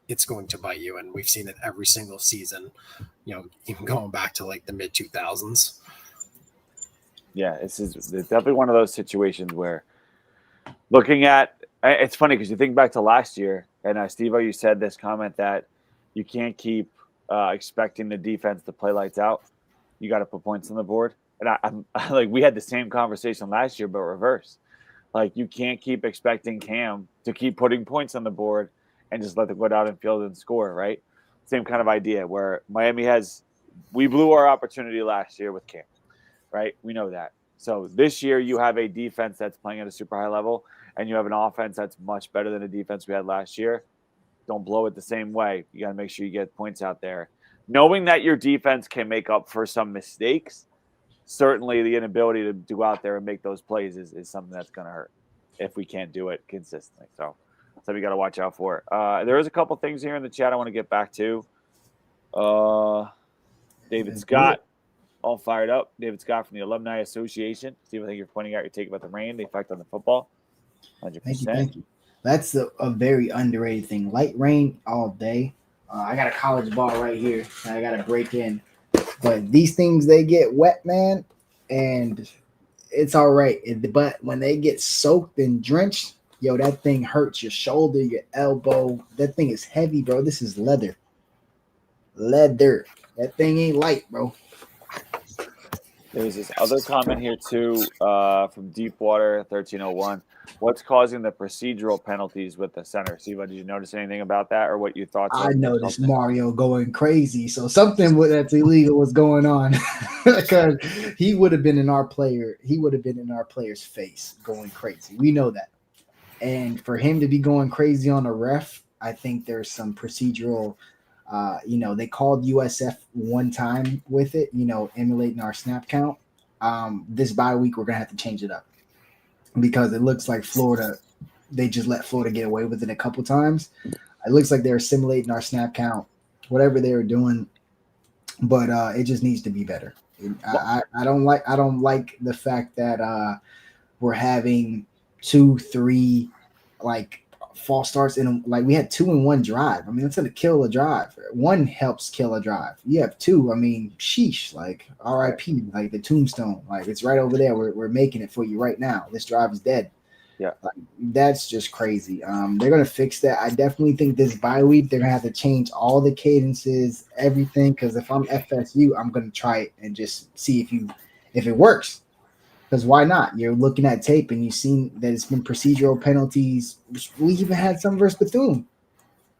it's going to bite you. And we've seen it every single season, even going back to like the mid 2000s. Yeah, it's definitely one of those situations where looking at it's funny because you think back to last year, and Steve-O, you said this comment that you can't keep expecting the defense to play lights out. You got to put points on the board. And I'm like, we had the same conversation last year, but reverse. Like, you can't keep expecting Cam to keep putting points on the board and just let them go down and field and score, right? Same kind of idea where we blew our opportunity last year with Cam, right? We know that. So this year you have a defense that's playing at a super high level, and you have an offense that's much better than the defense we had last year. Don't blow it the same way. You got to make sure you get points out there. Knowing that your defense can make up for some mistakes, certainly the inability to do out there and make those plays is something that's going to hurt if we can't do it consistently. So we got to watch out for. There is a couple things here in the chat I want to get back to. David Scott, all fired up. David Scott from the Alumni Association. Steve, I think you're pointing out your take about the rain, the effect on the football. 100%. Thank you. That's a very underrated thing. Light rain all day. I got a college ball right here. I got to break in. But these things, they get wet, man, and it's all right. But when they get soaked and drenched, that thing hurts your shoulder, your elbow. That thing is heavy, bro. This is leather. That thing ain't light, bro. There's this other comment here, too, from Deepwater 1301. What's causing the procedural penalties with the center? Siva, did you notice anything about that, or what your thoughts are? I noticed Mario going crazy. So something that's illegal was going on because he would have been in our player. He would have been in our player's face going crazy. We know that. And for him to be going crazy on a ref, I think there's some procedural. They called USF one time with it, emulating our snap count. This bye week, we're going to have to change it up because it looks like Florida, they just let Florida get away with it a couple times. It looks like they're simulating our snap count, whatever they were doing, but it just needs to be better. I don't like the fact that we're having 2-3 false starts in we had 2 in one drive. I mean, that's gonna kill a drive. One helps kill a drive. You have 2. I mean, sheesh, RIP, the tombstone. It's right over there. We're making it for you right now. This drive is dead. Yeah. That's just crazy. They're gonna fix that. I definitely think this bye week they're gonna have to change all the cadences, everything. Because if I'm FSU, I'm gonna try it and just see if it works. Because why not? You're looking at tape and you've seen that it's been procedural penalties. We even had some versus Bethune.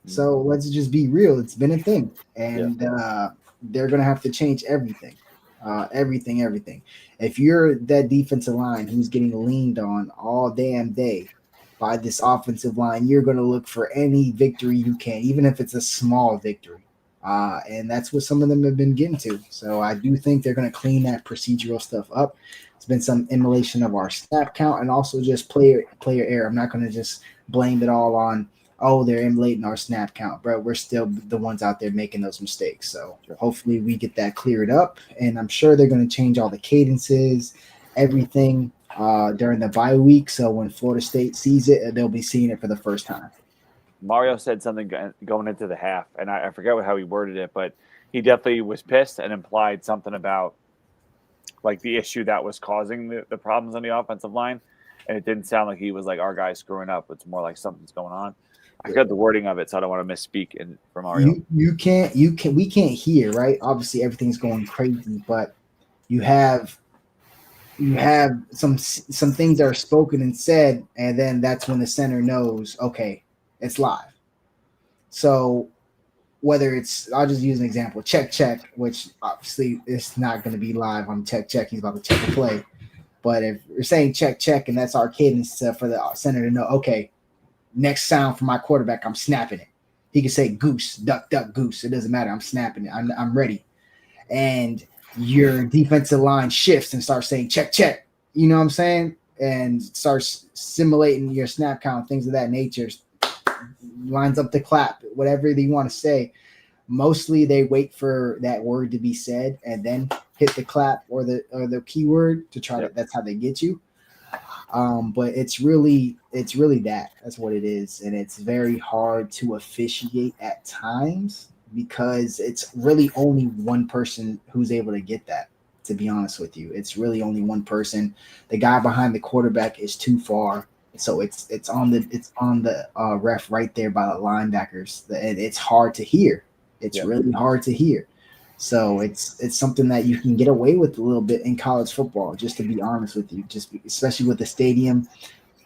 So let's just be real. It's been a thing. And they're going to have to change everything. Everything. If you're that defensive line who's getting leaned on all damn day by this offensive line, you're going to look for any victory you can, even if it's a small victory. And that's what some of them have been getting to. So I do think they're going to clean that procedural stuff up. It's been some emulation of our snap count and also just player error. I'm not going to just blame it all on, they're emulating our snap count, bro. We're still the ones out there making those mistakes. So hopefully we get that cleared up. And I'm sure they're going to change all the cadences, everything during the bye week. So when Florida State sees it, they'll be seeing it for the first time. Mario said something going into the half, and I forget how he worded it, but he definitely was pissed and implied something about the issue that was causing the problems on the offensive line. And it didn't sound like he was our guy's screwing up. It's more like something's going on. I forgot the wording of it, so I don't want to misspeak from Mario. We can't hear, right? Obviously everything's going crazy, but you have some things that are spoken and said, and then that's when the center knows, okay, it's live. So whether it's, I'll just use an example, check, which obviously it's not going to be live on check. He's about to check the play. But if you're saying check, and that's our cadence for the center to know, okay, next sound from my quarterback, I'm snapping it. He can say goose, duck, goose. It doesn't matter. I'm snapping it. I'm ready. And your defensive line shifts and starts saying check. You know what I'm saying? And starts simulating your snap count, things of that nature. Lines up the clap, whatever they want to say. Mostly they wait for that word to be said and then hit the clap or the keyword to try to. That's how they get you. But it's really that's what it is, and it's very hard to officiate at times because it's really only one person who's able to get that. To be honest with you, it's really only one person. The guy behind the quarterback is too far, so it's on the ref right there by the linebackers, and it's hard to hear. It's really hard to hear. So it's something that you can get away with a little bit in college football. Just to be honest with you, especially with the stadium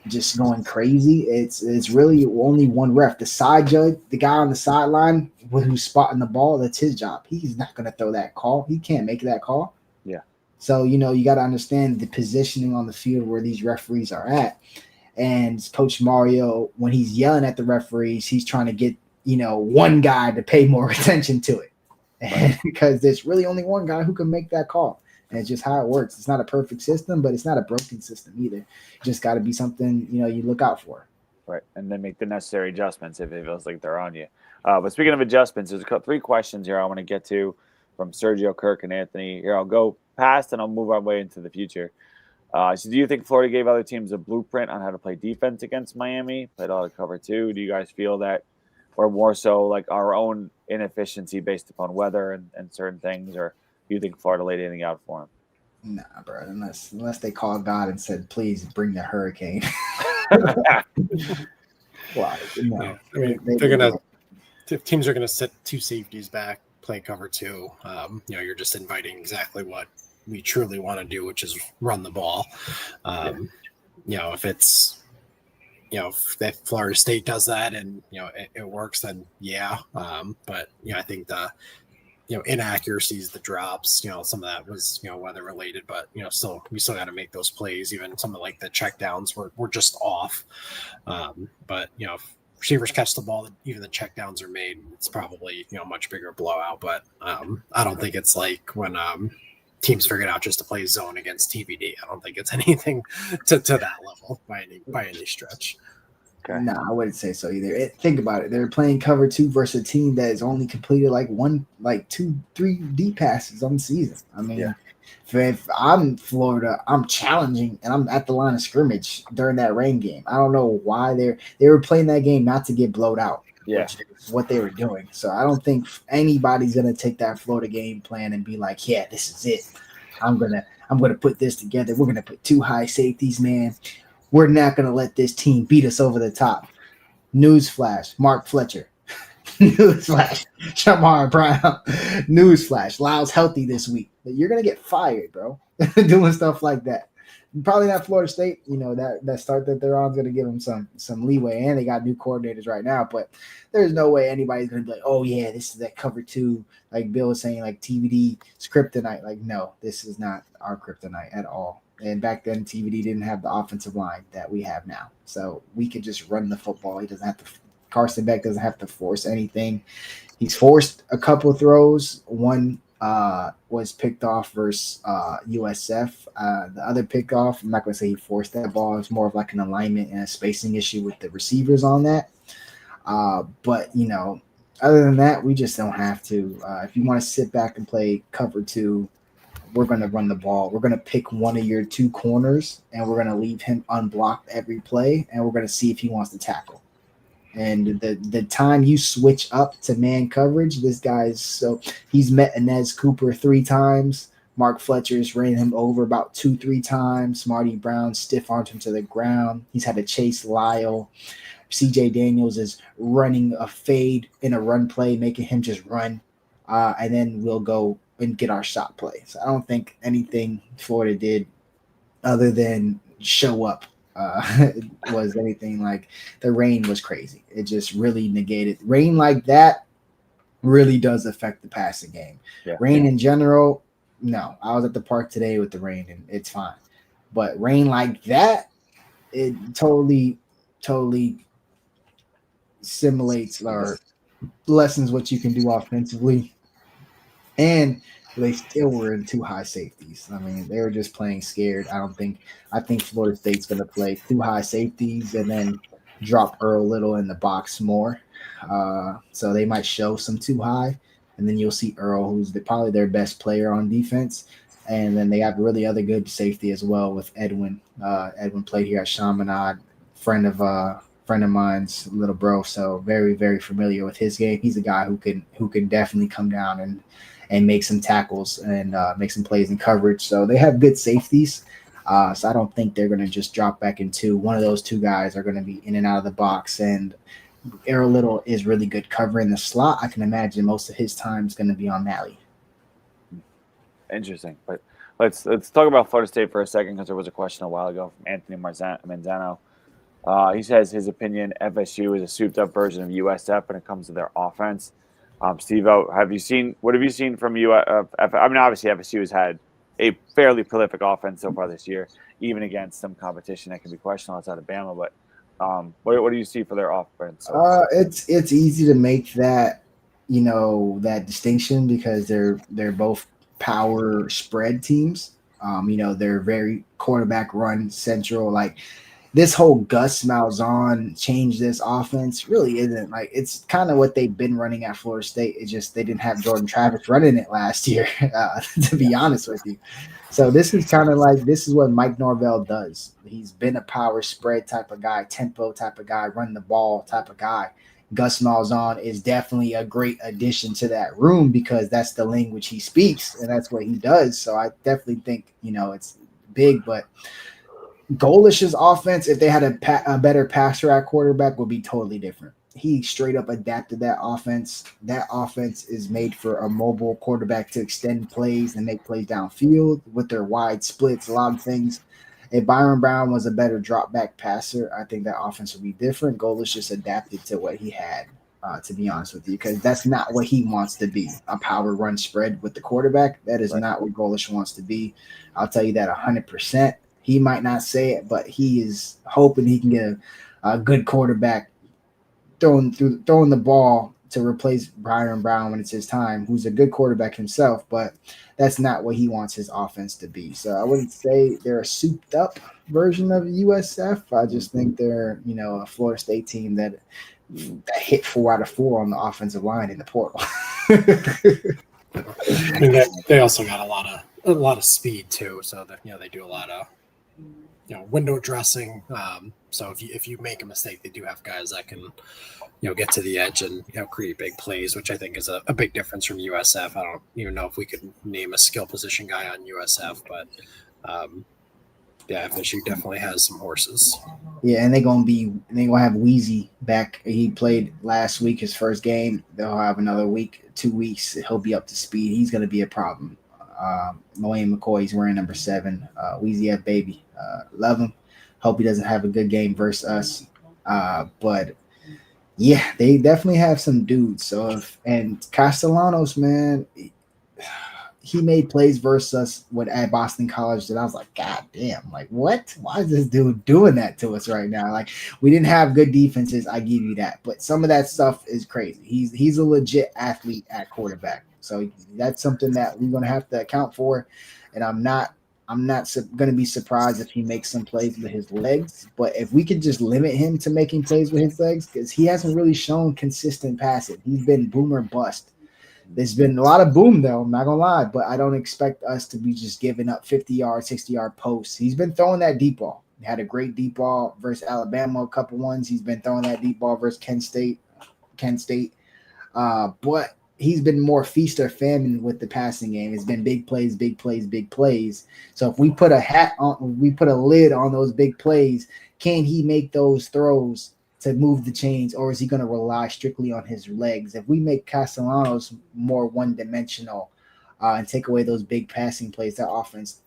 just going crazy. It's really only one ref. The side judge, the guy on the sideline who's spotting the ball, that's his job. He's not going to throw that call. He can't make that call. Yeah. So, you got to understand the positioning on the field where these referees are at. And Coach Mario, when he's yelling at the referees, he's trying to get, one guy to pay more attention to it. And because there's really only one guy who can make that call. And it's just how it works. It's not a perfect system, but it's not a broken system either. You just got to be something, you look out for. Right. And then make the necessary adjustments if it feels like they're on you. But speaking of adjustments, there's 3 questions here I want to get to from Sergio, Kirk, and Anthony. Here, I'll go past and I'll move our way into the future. So do you think Florida gave other teams a blueprint on how to play defense against Miami? Played all the cover 2. Do you guys feel that we're more so like our own inefficiency based upon weather and certain things, or do you think Florida laid anything out for them? Nah, bro. Unless they called God and said, "Please bring the hurricane." Well, I mean, teams are gonna set 2 safeties back, play cover 2. You're just inviting exactly what we truly want to do, which is run the ball. If it's if Florida State does that and it works, then but I think the inaccuracies, the drops, some of that was weather related, but we still got to make those plays. Even some of like the check downs were just off, but if receivers catch the ball, even the check downs are made, it's probably a much bigger blowout. But I don't think it's like when teams figured out just to play zone against TVD. I don't think it's anything to that level by any stretch. Okay. No, I wouldn't say so either. Think about it. They're playing cover 2 versus a team that has only completed like 2, 3 deep passes on the season. I mean, if I'm Florida, I'm challenging and I'm at the line of scrimmage during that rain game. I don't know why they were playing that game not to get blowed out. Yeah, which is what they were doing. So I don't think anybody's gonna take that Florida game plan and be like, yeah, this is it. I'm gonna put this together. We're gonna put 2 high safeties, man. We're not going to let this team beat us over the top. Newsflash, Mark Fletcher. Newsflash, Shamar Brown. Newsflash, Lyle's healthy this week. You're going to get fired, bro, doing stuff like that. Probably not Florida State. That start that they're on is going to give them some leeway, and they got new coordinators right now. But there's no way anybody's going to be like, oh, yeah, this is that cover 2, like Bill was saying, like TVD kryptonite. Like, no, this is not our kryptonite at all. And back then, TVD didn't have the offensive line that we have now. So we could just run the football. He doesn't have to – Carson Beck doesn't have to force anything. He's forced a couple throws. One was picked off versus USF. The other pick off, I'm not going to say he forced that ball. It's more of like an alignment and a spacing issue with the receivers on that. But, other than that, we just don't have to. If you want to sit back and play cover 2, we're going to run the ball. We're going to pick one of your 2 corners, and we're going to leave him unblocked every play, and we're going to see if he wants to tackle. And the time you switch up to man coverage, he's met Inez Cooper 3 times. Mark Fletcher's ran him over about 2-3 times. Marty Brown stiff-armed him to the ground. He's had to chase Lyle. CJ Daniels is running a fade in a run play, making him just run. And then we'll go and get our shot play. So I don't think anything Florida did other than show up was anything like the rain was crazy. It just really negated. Rain like that really does affect the passing game. Yeah. Rain in general, no. I was at the park today with the rain and it's fine. But rain like that, it totally simulates or lessens what you can do offensively. And they still were in 2 high safeties. I mean, they were just playing scared. I think Florida State's going to play 2 high safeties and then drop Earl Little in the box more. So they might show some 2 high, and then you'll see Earl, who's probably their best player on defense. And then they have really other good safety as well with Edwin. Edwin played here at Chaminade, friend of mine's little bro. So very, very familiar with his game. He's a guy who can definitely come down and make some tackles and make some plays in coverage. So they have good safeties. So I don't think they're going to just drop back into one of those two guys are going to be in and out of the box. And Errol Little is really good covering the slot. I can imagine most of his time is going to be on Malley. Interesting. But let's talk about Florida State for a second, because there was a question a while ago from Anthony Manzano. He says his opinion, FSU is a souped-up version of USF when it comes to their offense. Steve-O, what have you seen from USF? I mean, obviously FSU has had a fairly prolific offense so far this year, even against some competition that can be questionable outside of Bama. But what do you see for their offense? It's easy to make that, that distinction because they're both power spread teams. They're very quarterback run central. Like this whole Gus Malzahn change this offense really isn't like it's kind of what they've been running at Florida State. It's just they didn't have Jordan Travis running it last year, to be honest with you. So this is kind of like this is what Mike Norvell does. He's been a power spread type of guy, tempo type of guy, run the ball type of guy. Gus Malzahn is definitely a great addition to that room because that's the language he speaks and that's what he does. So I definitely think, it's big, but Golish's offense, if they had a better passer at quarterback, would be totally different. He straight up adapted that offense. That offense is made for a mobile quarterback to extend plays and make plays downfield with their wide splits, a lot of things. If Byron Brown was a better drop back passer, I think that offense would be different. Golish just adapted to what he had, to be honest with you, because that's not what he wants to be, a power run spread with the quarterback. That is not what Golish wants to be. I'll tell you that 100%. He might not say it, but he is hoping he can get a good quarterback throwing the ball to replace Byron Brown when it's his time, who's a good quarterback himself, but that's not what he wants his offense to be. So I wouldn't say they're a souped up version of USF. I just think they're, a Florida State team that hit 4 out of 4 on the offensive line in the portal. I mean, they also got a lot of speed too. So that, they do a lot of, window dressing. So if you make a mistake, they do have guys that can, get to the edge and create big plays, which I think is a big difference from USF. I don't even know if we could name a skill position guy on USF, but FSU definitely has some horses. Yeah, and they're gonna have Wheezy back. He played last week, his first game. They'll have another week, 2 weeks. He'll be up to speed. He's gonna be a problem. Moane McCoy's wearing number 7. Wheezy F baby. Love him. Hope he doesn't have a good game versus us. But yeah, they definitely have some dudes. And Castellanos, man, he made plays versus us at Boston College that I was like, God damn, like what? Why is this dude doing that to us right now? Like we didn't have good defenses, I give you that. But some of that stuff is crazy. He's a legit athlete at quarterback. So that's something that we're going to have to account for. And I'm not going to be surprised if he makes some plays with his legs. But if we could just limit him to making plays with his legs, because he hasn't really shown consistent passing. He's been boom or bust. There's been a lot of boom, though. I'm not going to lie. But I don't expect us to be just giving up 50-yard, 60-yard posts. He's been throwing that deep ball. He had a great deep ball versus Alabama, a couple ones. He's been throwing that deep ball versus Kent State. But he's been more feast or famine with the passing game. It's been big plays, big plays, big plays. So if we put a lid on those big plays, can he make those throws to move the chains, or is he going to rely strictly on his legs? If we make Castellanos more one-dimensional and take away those big passing plays, that offense,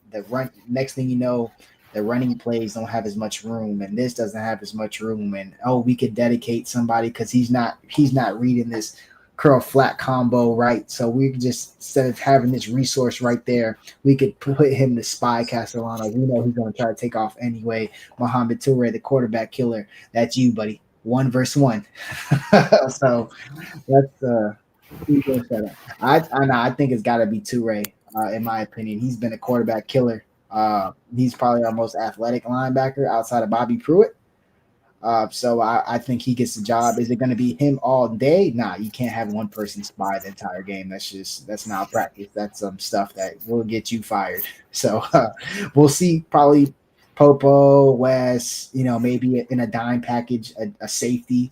next thing you know, the running plays don't have as much room, and this doesn't have as much room. And we could dedicate somebody because he's not reading this curl flat combo right. So we could just, instead of having this resource right there, we could put him to spy Castellano. We know he's going to try to take off anyway. Mohamed Toure, the quarterback killer, that's you, buddy. 1 versus 1. So that's I think it's got to be Toure. In my opinion, he's been a quarterback killer. He's probably our most athletic linebacker outside of Bobby Pruitt. So I think he gets the job. Is it going to be him all day? Nah, you can't have one person spy the entire game. That's not practice. That's some stuff that will get you fired. So we'll see. Probably Popo, Wes. Maybe in a dime package, a safety.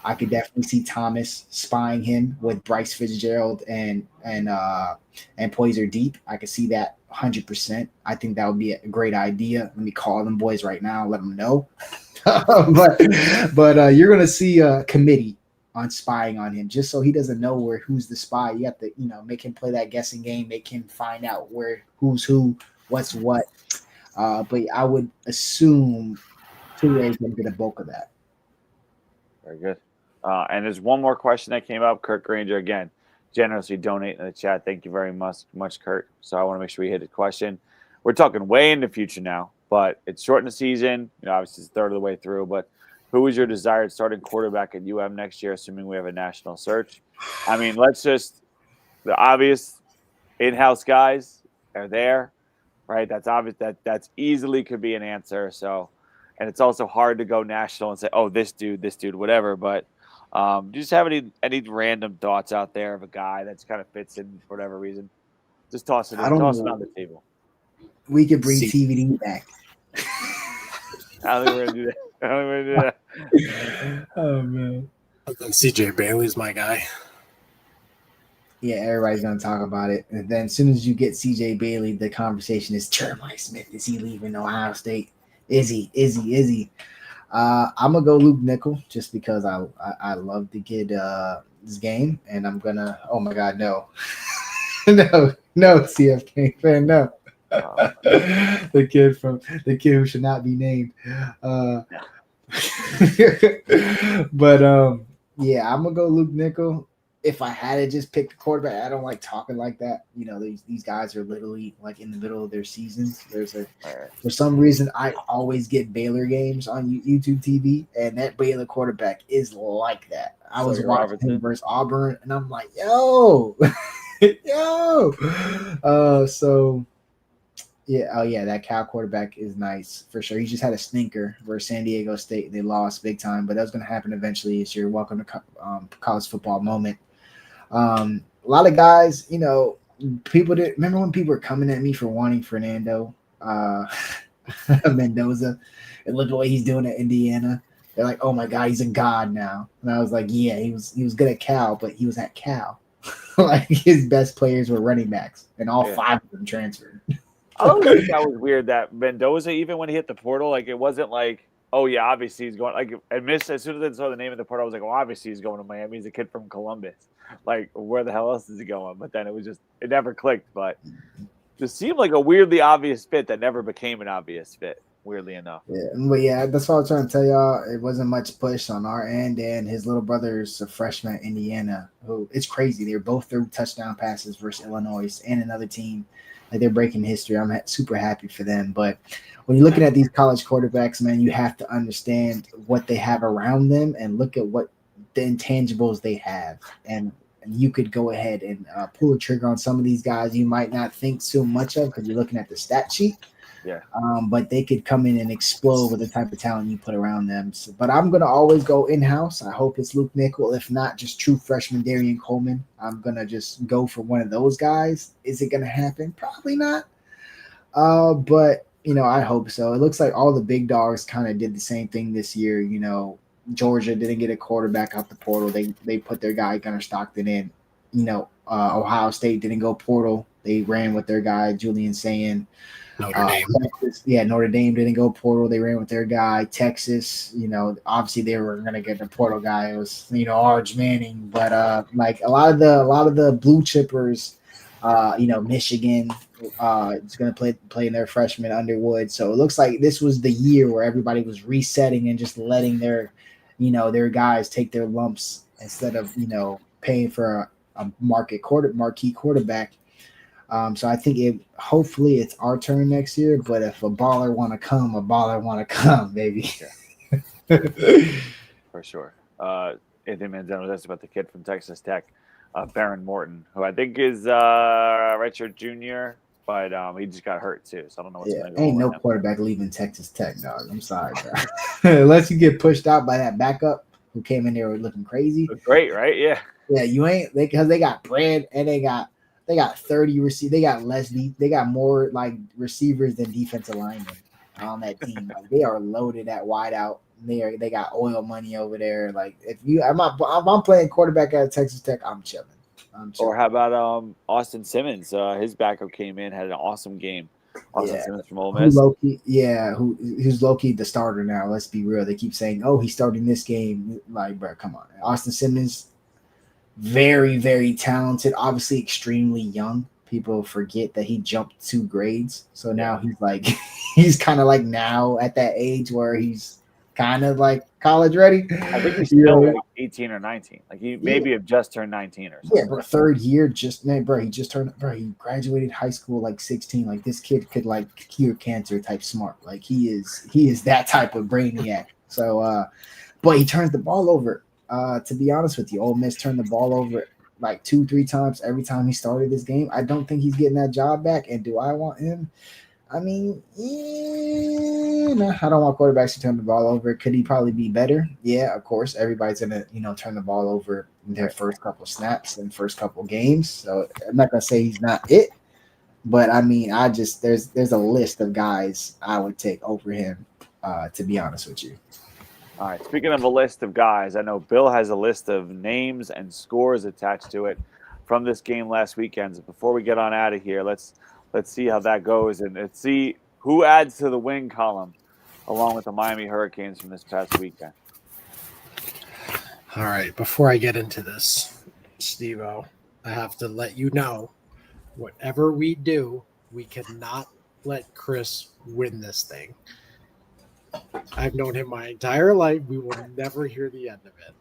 I could definitely see Thomas spying him with Bryce Fitzgerald and Poiser deep. I could see that 100%. I think that would be a great idea. Let me call them boys right now, let them know. but you're gonna see a committee on spying on him, just so he doesn't know who's the spy. You have to, make him play that guessing game, make him find out who's who, what's what. But I would assume Tua is gonna get a bulk of that. Very good. And there's one more question that came up. Kurt Granger again, generously donating in the chat. Thank you very much, Kurt. So I want to make sure we hit the question. We're talking way in the future now, but it's short in the season. Obviously it's a third of the way through. But who is your desired starting quarterback at UM next year, assuming we have a national search? I mean, the obvious in-house guys are there, right? That's obvious. That's easily could be an answer. So, and it's also hard to go national and say, oh, this dude, whatever. But do you just have any random thoughts out there of a guy that's kind of fits in for whatever reason? Just toss it on the table. We could bring TVD back. I don't think we're gonna do that. Oh man. CJ Bailey's my guy. Yeah, everybody's gonna talk about it. And then as soon as you get CJ Bailey, the conversation is Jeremiah Smith. Is he leaving Ohio State? Is he? I'm gonna go Luke Nickel just because I love the kid this game, and I'm gonna no CFK fan, no. the kid who should not be named. But yeah, I'm gonna go Luke Nickel. If I had to just pick the quarterback, I don't like talking like that. These guys are literally like in the middle of their seasons. For some reason, I always get Baylor games on YouTube TV, and that Baylor quarterback is like that. I was watching him versus Auburn, and I'm like, yo. So yeah, that Cal quarterback is nice for sure. He just had a stinker versus San Diego State. They lost big time, but that was going to happen eventually. It's your welcome to college football moment. A lot of guys, people didn't remember when people were coming at me for wanting Fernando Mendoza, and look the way he's doing at Indiana. They're like, oh my God, he's a god now. And I was like, yeah, he was good at Cal, but he was at Cal. Like his best players were running backs, and all 5 of them transferred. I don't think that was weird that Mendoza, even when he hit the portal, like it wasn't like, oh yeah, obviously he's going. Like as soon as I saw the name of the portal, I was like, oh, obviously he's going to Miami. He's a kid from Columbus. Like where the hell else is he going? But then it never clicked. But just seemed like a weirdly obvious fit that never became an obvious fit. Weirdly enough. Yeah, that's what I was trying to tell y'all. It wasn't much push on our end, and his little brother's a freshman at Indiana. Who it's crazy. They both threw touchdown passes versus Illinois and another team. Like they're breaking history. I'm super happy for them. But when you're looking at these college quarterbacks, man, you have to understand what they have around them and look at what the intangibles they have. And you could go ahead and pull a trigger on some of these guys you might not think so much of because you're looking at the stat sheet. Yeah. But they could come in and explode with the type of talent you put around them. So, but I'm going to always go in-house. I hope it's Luke Nickel. If not, just true freshman Darian Coleman. I'm going to just go for one of those guys. Is it going to happen? Probably not. But, I hope so. It looks like all the big dogs kind of did the same thing this year. Georgia didn't get a quarterback out the portal. They put their guy Gunnar Stockton in. Ohio State didn't go portal. They ran with their guy Julian Sayin. Notre Dame. Texas, Notre Dame didn't go portal. They ran with their guy. Texas, obviously they were going to get the portal guy. It was, Arch Manning. But like a lot of the blue chippers, Michigan is going to play in their freshman Underwood. So it looks like this was the year where everybody was resetting and just letting their guys take their lumps instead of paying for a marquee quarterback. So I think hopefully it's our turn next year, but if a baller want to come, baby. For sure. Anthony Manzano was asked about the kid from Texas Tech, Baron Morton, who I think is redshirt junior but he just got hurt too. So I don't know what's Yeah, going to go ain't on no with him. quarterback leaving Texas Tech, dog. I'm sorry, bro. Unless you get pushed out by that backup who came in there looking crazy. Great, right? Yeah. Yeah, you ain't because they got bread and they got 30 receivers. They got they got more like receivers than defensive linemen on that team. Like they are loaded at wideout. They got oil money over there. Like if I'm playing quarterback at Texas Tech, I'm chilling. Or how about Austin Simmons? His backup came in, had an awesome game. Austin Simmons from Ole Miss. Who's low-key the starter now? Let's be real. They keep saying, "Oh, he's starting this game." Like, bro, come on. Austin Simmons, very, very talented. Obviously, extremely young. People forget that he jumped 2 grades, so now he's like, he's kind of like now at that age where he's kind of like college ready. I think he's still like 18 or 19. Like he maybe have just turned 19 or something. Yeah, bro, 3rd year, he graduated high school like 16. Like this kid could like cure cancer type smart. Like he is that type of brainiac. So but he turns the ball over. To be honest with you, Ole Miss turned the ball over like 2-3 times every time he started this game. I don't think he's getting that job back. And do I want him? I mean, no, I don't want quarterbacks to turn the ball over. Could he probably be better? Yeah, of course. Everybody's gonna, turn the ball over in their first couple snaps and first couple games. So I'm not gonna say he's not it, but I mean, there's a list of guys I would take over him. To be honest with you. All right. Speaking of a list of guys, I know Bill has a list of names and scores attached to it from this game last weekend. So before we get on out of here, let's see how that goes and let's see who adds to the win column along with the Miami Hurricanes from this past weekend. All right. Before I get into this, Steve-O, I have to let you know, whatever we do, we cannot let Chris win this thing. I've known him my entire life. We will never hear the end of it.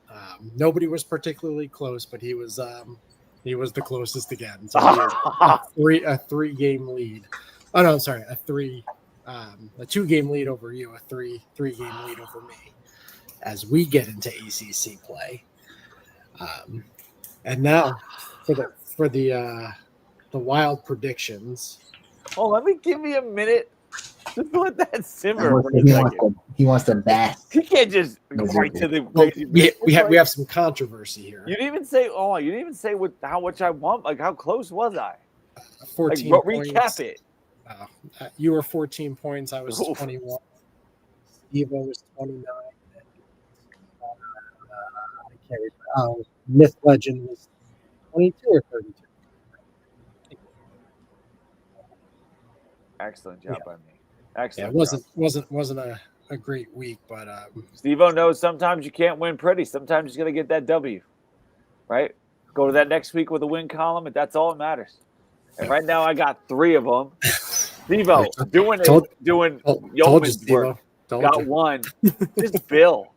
Nobody was particularly close, but he was the closest again. So a 3-game lead. Oh no, sorry, a 2-game lead over you, a 3-game lead over me as we get into ACC play. And now for the wild predictions. Oh, let me give me a minute. Just let that simmer for a second. He wants to bask. He can't just right to the. Well, we have some controversy here. You didn't even say. Oh, you didn't even say how much I won. Like how close was I? 14 like, points. Recap it. You were 14 points. I was 21. Evo was 29. I can't remember. Myth Legend was 22 or 32. Excellent job by me. Excellent. Yeah, it wasn't a great week, but Steve-O knows sometimes you can't win pretty. Sometimes you're gonna get that W, right? Go to that next week with a win column, and that's all that matters. And right now, I got 3 of them. Steve-O doing yeoman's work. Got one. Just Bill.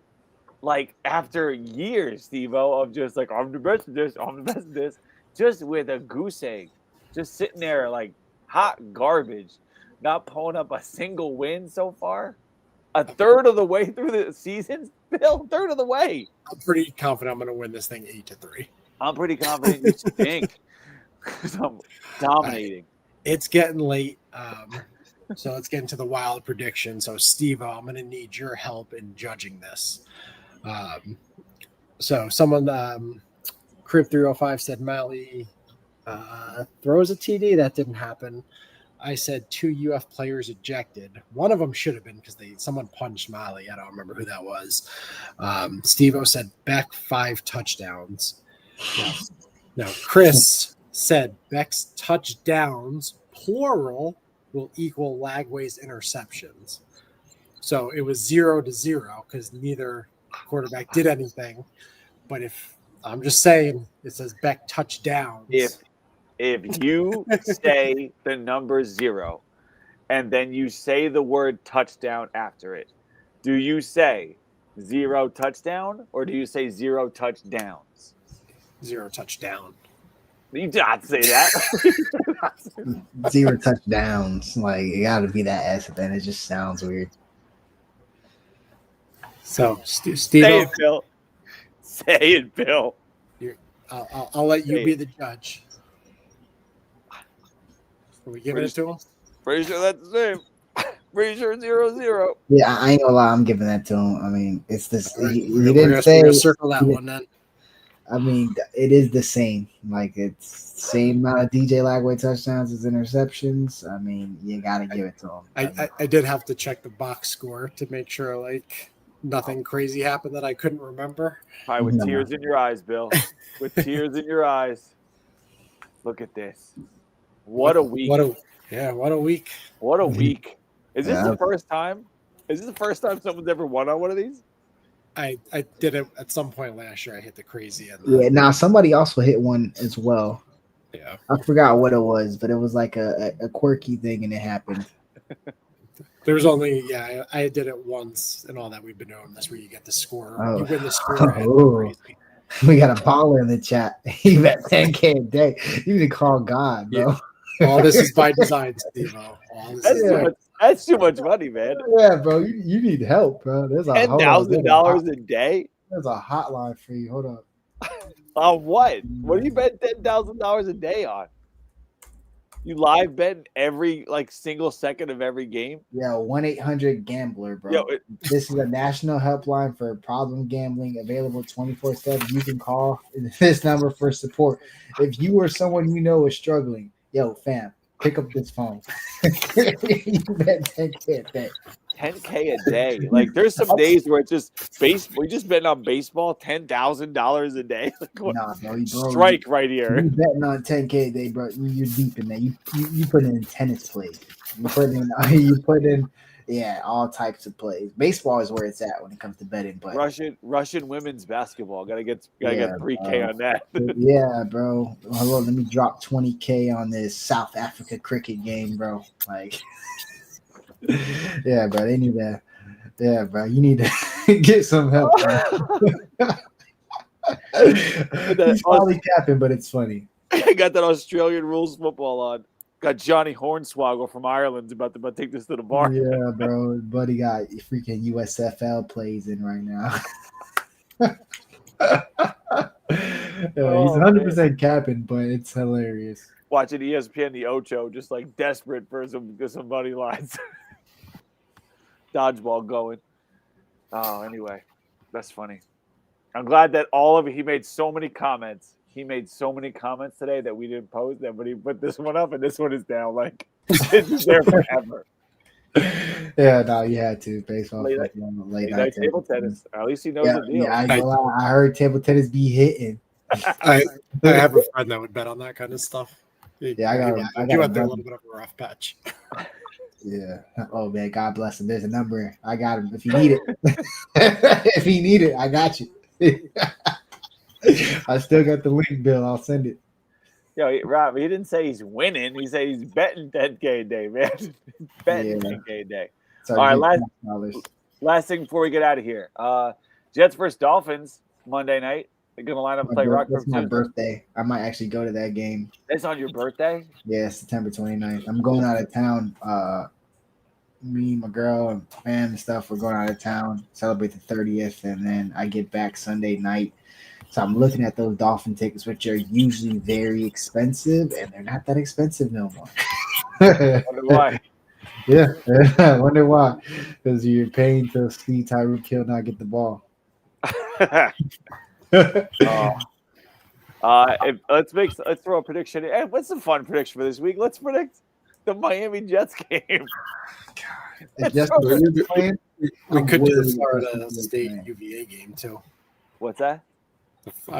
Like after years, Steve-O, of just like I'm the best at this, I'm the best at this, just with a goose egg, just sitting there like hot garbage. Not pulling up a single win so far. A third of the way through the season, Bill. Third of the way. I'm pretty confident I'm going to win this thing 8-3. I'm pretty confident you stink. I'm dominating. It's getting late, so let's get into the wild prediction. So, Steve, I'm going to need your help in judging this. So, someone, Crib305 said Mally throws a TD. That didn't happen. I said 2 UF players ejected. One of them should have been because someone punched Molly. I don't remember who that was. Steve-O said Beck 5 touchdowns. Now, Chris said Beck's touchdowns, plural, will equal Lagway's interceptions. So it was 0-0 because neither quarterback did anything. But if I'm just saying, it says Beck touchdowns. If you say the number 0 and then you say the word touchdown after it, do you say 0 touchdown or do you say 0 touchdowns? 0 touchdown. You did not say that. 0 touchdowns. Like, it got to be that S, but then it just sounds weird. So, Steve, say it, Bill. Say it, Bill. I'll let you be the judge. Are we giving it to him? Pretty sure that's the same. Pretty sure 0-0. Yeah, I ain't gonna lie. I'm giving that to him. I mean, it's this. All right, He we're didn't gonna say. circle that one then. I mean, it is the same. Like it's same amount of DJ Lagway touchdowns as interceptions. I mean, you gotta give it to him. I did have to check the box score to make sure like nothing crazy happened that I couldn't remember. Probably with No. tears in your eyes, Bill. With tears in your eyes. Look at this. What a week. What a week. What a week. Is this Yeah. the first time? Is this the first time someone's ever won on one of these? I did it at some point last year. I hit the crazy end. Yeah. Now somebody also hit one as well. Yeah. I forgot what it was, but it was like a quirky thing, and it happened. There was only I did it once and all that we've been doing. That's where you get the score. Oh. You win the score. Oh. Crazy. We got a baller in the chat. He bet 10K a day. You need to call God, bro. All this is by design, Steve-O. That's too much money, man. Yeah, bro. You need help, bro. There's a $10,000 a day? There's a hotline for you. Hold up. On what? What do you bet $10,000 a day on? You live bet every single second of every game? Yeah, 1-800-GAMBLER, bro. Yo, This is a national helpline for problem gambling, available 24/7. You can call this number for support. If you or someone you know is struggling, yo, fam, pick up this phone. You bet 10K a day. 10K a day. Like there's some days where it's just we just betting on baseball, $10,000 a day. Like, what? Nah, bro, Strike right here. You betting on 10K a day, bro. You're deep in that. You put in tennis plays. You put in all types of plays. Baseball is where it's at when it comes to betting, but Russian women's basketball. Gotta get 3K on that. Yeah, bro. Hold on, let me drop 20K on this South Africa cricket game, bro. Like yeah, bro. They need that. Yeah, bro. You need to get some help. He's probably capping, but it's funny. I got that Australian rules football on. Got Johnny Hornswoggle from Ireland about to take this to the bar. Yeah, bro. Buddy got freaking USFL plays in right now. He's 100% capping, but it's hilarious. Watching ESPN the Ocho, just desperate for some money lines. Dodgeball going. Oh, anyway, that's funny. I'm glad that he made so many comments. He made so many comments today that we didn't post them, but he put this one up, and this one is down. It's there forever. Yeah, no, you had to. Baseball, late night table tennis. At least he knows the deal. Yeah, I heard table tennis be hitting. I have a friend that would bet on that kind of stuff. Yeah, I got a little bit of a rough patch. Yeah. Oh man, God bless him. There's a number. I got him. If you need it, if you need it, I got you. I still got the link, Bill. I'll send it. Yo, Rob, he didn't say he's winning. He said he's betting 10K a day, man. Betting 10K a day. So all right, last thing before we get out of here. Jets versus Dolphins Monday night. They're gonna line up and play Rock. It's my birthday. I might actually go to that game. It's on your birthday? Yeah, September 29th. I'm going out of town. Me, my girl, and fam and stuff. We're going out of town, celebrate the 30th, and then I get back Sunday night. So I'm looking at those Dolphin tickets, which are usually very expensive, and they're not that expensive no more. I wonder why. Yeah, I wonder why. Because you're paying to see Tyreek Hill not get the ball. Let's throw a prediction. Hey, what's the fun prediction for this week? Let's predict the Miami Jets game. We could do the Florida State UVA game too. What's that?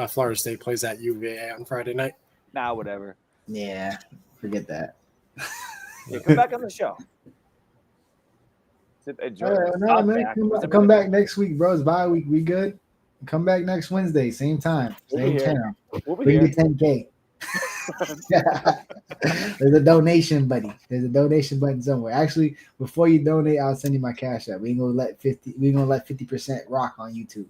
Florida State plays at UVA on Friday night. Nah, whatever. Yeah, forget that. Yeah, come back on the show. No, man, come back next week, bro. It's bye week. We good? Come back next Wednesday, same time, same channel. Bring the 10K. There's a donation, buddy. There's a donation button somewhere. Actually, before you donate, I'll send you my cash app. We ain't gonna let 50% rock on YouTube.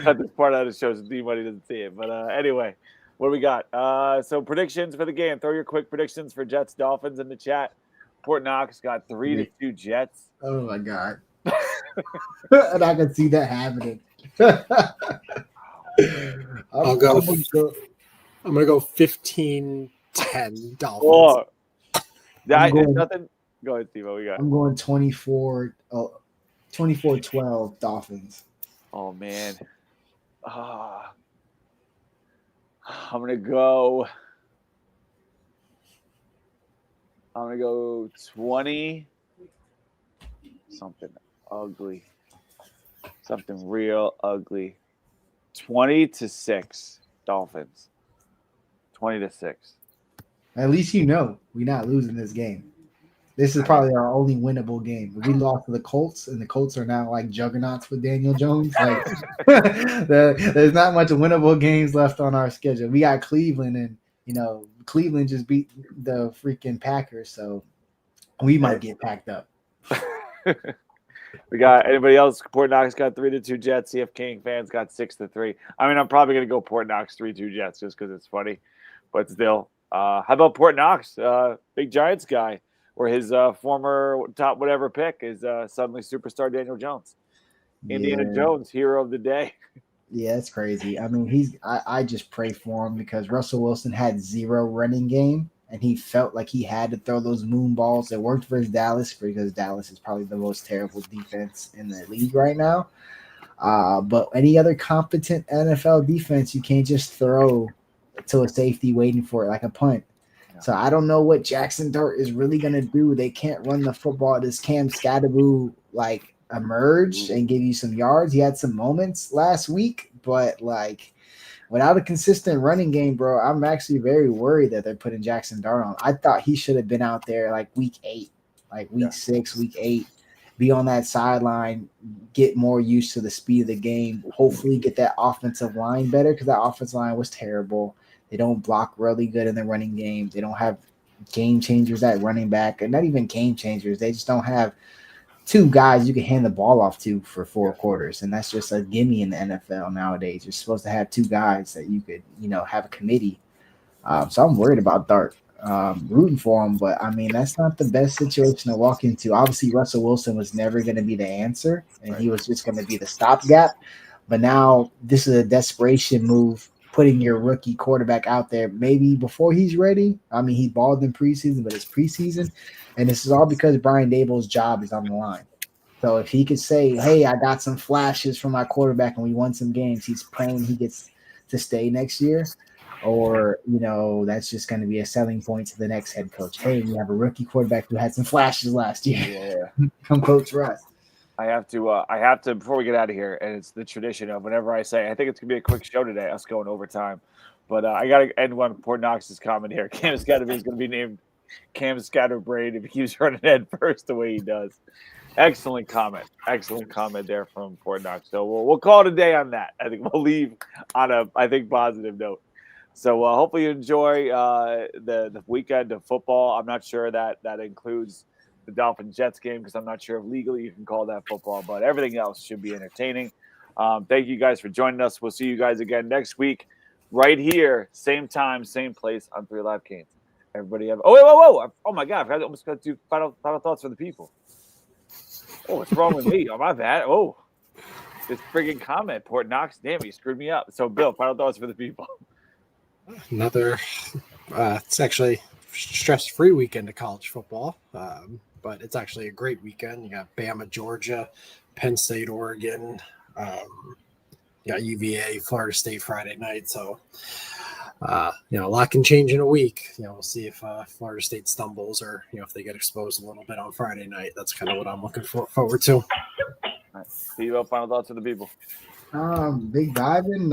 Cut this part out of the show so D-Money doesn't see it. But anyway, what do we got? So predictions for the game. Throw your quick predictions for Jets Dolphins in the chat. Port Knox got 3-2 Jets. Oh my god. And I can see that happening. I'm gonna go 15-10 10 Dolphins. Oh, I'm going- nothing. Go ahead, Steve. What we got? I'm going 24-12 Dolphins. Oh man. I'm gonna go 20. Something ugly. Something real ugly. 20-6 Dolphins. 20-6. At least we're not losing this game. This is probably our only winnable game. We lost to the Colts, and the Colts are now like juggernauts with Daniel Jones. Like, there's not much winnable games left on our schedule. We got Cleveland, and Cleveland just beat the freaking Packers, so we might get packed up. We got anybody else? Port Knox got 3-2 Jets. CF King fans got 6-3. I mean, I'm probably gonna go Port Knox 3-2 Jets just because it's funny, but still. How about Port Knox? Big Giants guy, where his former top whatever pick is suddenly superstar Daniel Jones. Indiana Jones, hero of the day. Yeah, it's crazy. I mean, I just pray for him because Russell Wilson had 0 running game, and he felt like he had to throw those moon balls. It worked for his Dallas because Dallas is probably the most terrible defense in the league right now. But any other competent NFL defense, you can't just throw to a safety waiting for it like a punt. So I don't know what Jackson Dart is really going to do. They can't run the football. Does Cam Scatterboo emerge and give you some yards? He had some moments last week, but without a consistent running game, bro, I'm actually very worried that they're putting Jackson Dart on. I thought he should have been out there week 8, week 6, week 8, be on that sideline, get more used to the speed of the game, hopefully get that offensive line better because that offensive line was terrible. They don't block really good in the running game. They don't have game changers at running back, and not even game changers. They just don't have 2 guys you can hand the ball off to for 4 quarters, and that's just a gimme in the NFL nowadays. You're supposed to have 2 guys that you could, have a committee. So I'm worried about Dart, rooting for him, but I mean that's not the best situation to walk into. Obviously, Russell Wilson was never going to be the answer, and he was just going to be the stopgap. But now this is a desperation move, putting your rookie quarterback out there maybe before he's ready. I mean, he balled in preseason, but it's preseason. And this is all because Brian Daboll's job is on the line. So if he could say, hey, I got some flashes from my quarterback and we won some games, he's praying he gets to stay next year. Or, that's just going to be a selling point to the next head coach. Hey, we have a rookie quarterback who had some flashes last year. Yeah. Come coach for us. I have to, before we get out of here, and it's the tradition of whenever I say, I think it's going to be a quick show today, us going overtime. But I got to end one Port Knox's comment here. Cam Scatterbrain is going to be named Cam Scatterbrain if he keeps running head first the way he does. Excellent comment there from Port Knox. So we'll call it a day on that. I think we'll leave on a positive note. So hopefully you enjoy the weekend of football. I'm not sure that includes the Dolphins-Jets game because I'm not sure if legally you can call that football, but everything else should be entertaining. Thank you guys for joining us. We'll see you guys again next week right here, same time, same place on 3 Live Canes. Everybody have – whoa. Oh, my God. I almost got to do final thoughts for the people. Oh, what's wrong with me? Oh, my bad. Oh, this friggin' comment, Port Knox. Damn, you screwed me up. So, Bill, final thoughts for the people. Another it's actually stress-free weekend of college football, but it's actually a great weekend. You got Bama, Georgia, Penn State, Oregon, you got UVA, Florida State Friday night. So, a lot can change in a week. We'll see if Florida State stumbles or, if they get exposed a little bit on Friday night. That's kind of what I'm looking forward to. All right. Steve, final thoughts for the people. Big diving.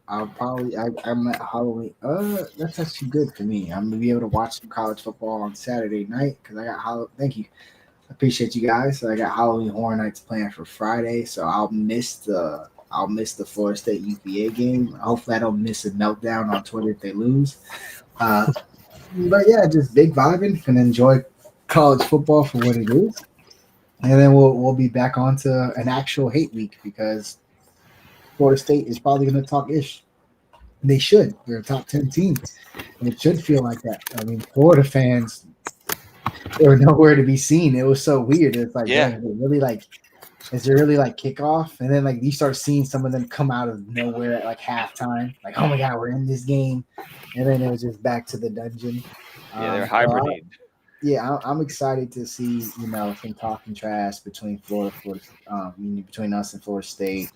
I'm at Halloween. That's actually good for me. I'm gonna be able to watch some college football on Saturday night because I got Thank you, I appreciate you guys. So I got Halloween Horror Nights planned for Friday, so I'll miss the Florida State UVA game. Hopefully, I don't miss a meltdown on Twitter if they lose. But yeah, just big vibing and enjoy college football for what it is, and then we'll be back onto an actual hate week because Florida State is probably going to talk ish. They should. They're a top 10 team. And it should feel like that. I mean, Florida fans, they were nowhere to be seen. It was so weird. It's like, yeah. Man, they really It's really like kickoff, and then like you start seeing some of them come out of nowhere at like halftime, like oh my god, we're in this game, and then it was just back to the dungeon. Yeah, they're So hibernating. I'm excited to see some talking trash between between us and Florida State.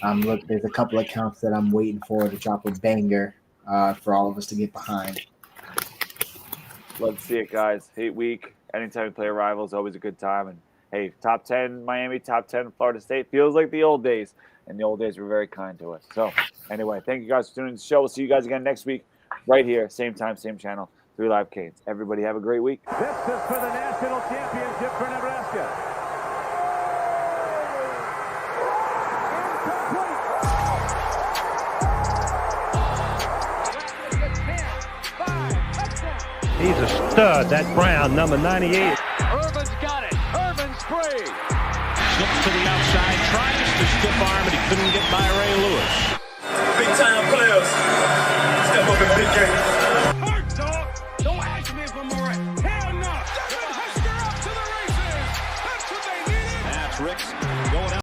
Look, there's a couple accounts that I'm waiting for to drop a banger for all of us to get behind. Love to see it, guys. Hate week. Anytime we play a rival is always a good time. And hey, top 10 Miami, top 10 Florida State feels like the old days, and the old days were very kind to us. So anyway, thank you guys for tuning in to the show. We'll see you guys again next week, right here, same time, same channel, 3 Live Canes. Everybody have a great week. This is for the national championship for Nebraska. He's a stud, that Brown, number 98. Irvin's got it. Irvin's free. Slips to the outside, tries to stiff arm, but he couldn't get by Ray Lewis. Big time players. Step up in big games. Hard dog. Don't ask me if I'm all right. Hell no. Husker up to the races. That's what they needed. That's Ricks going out.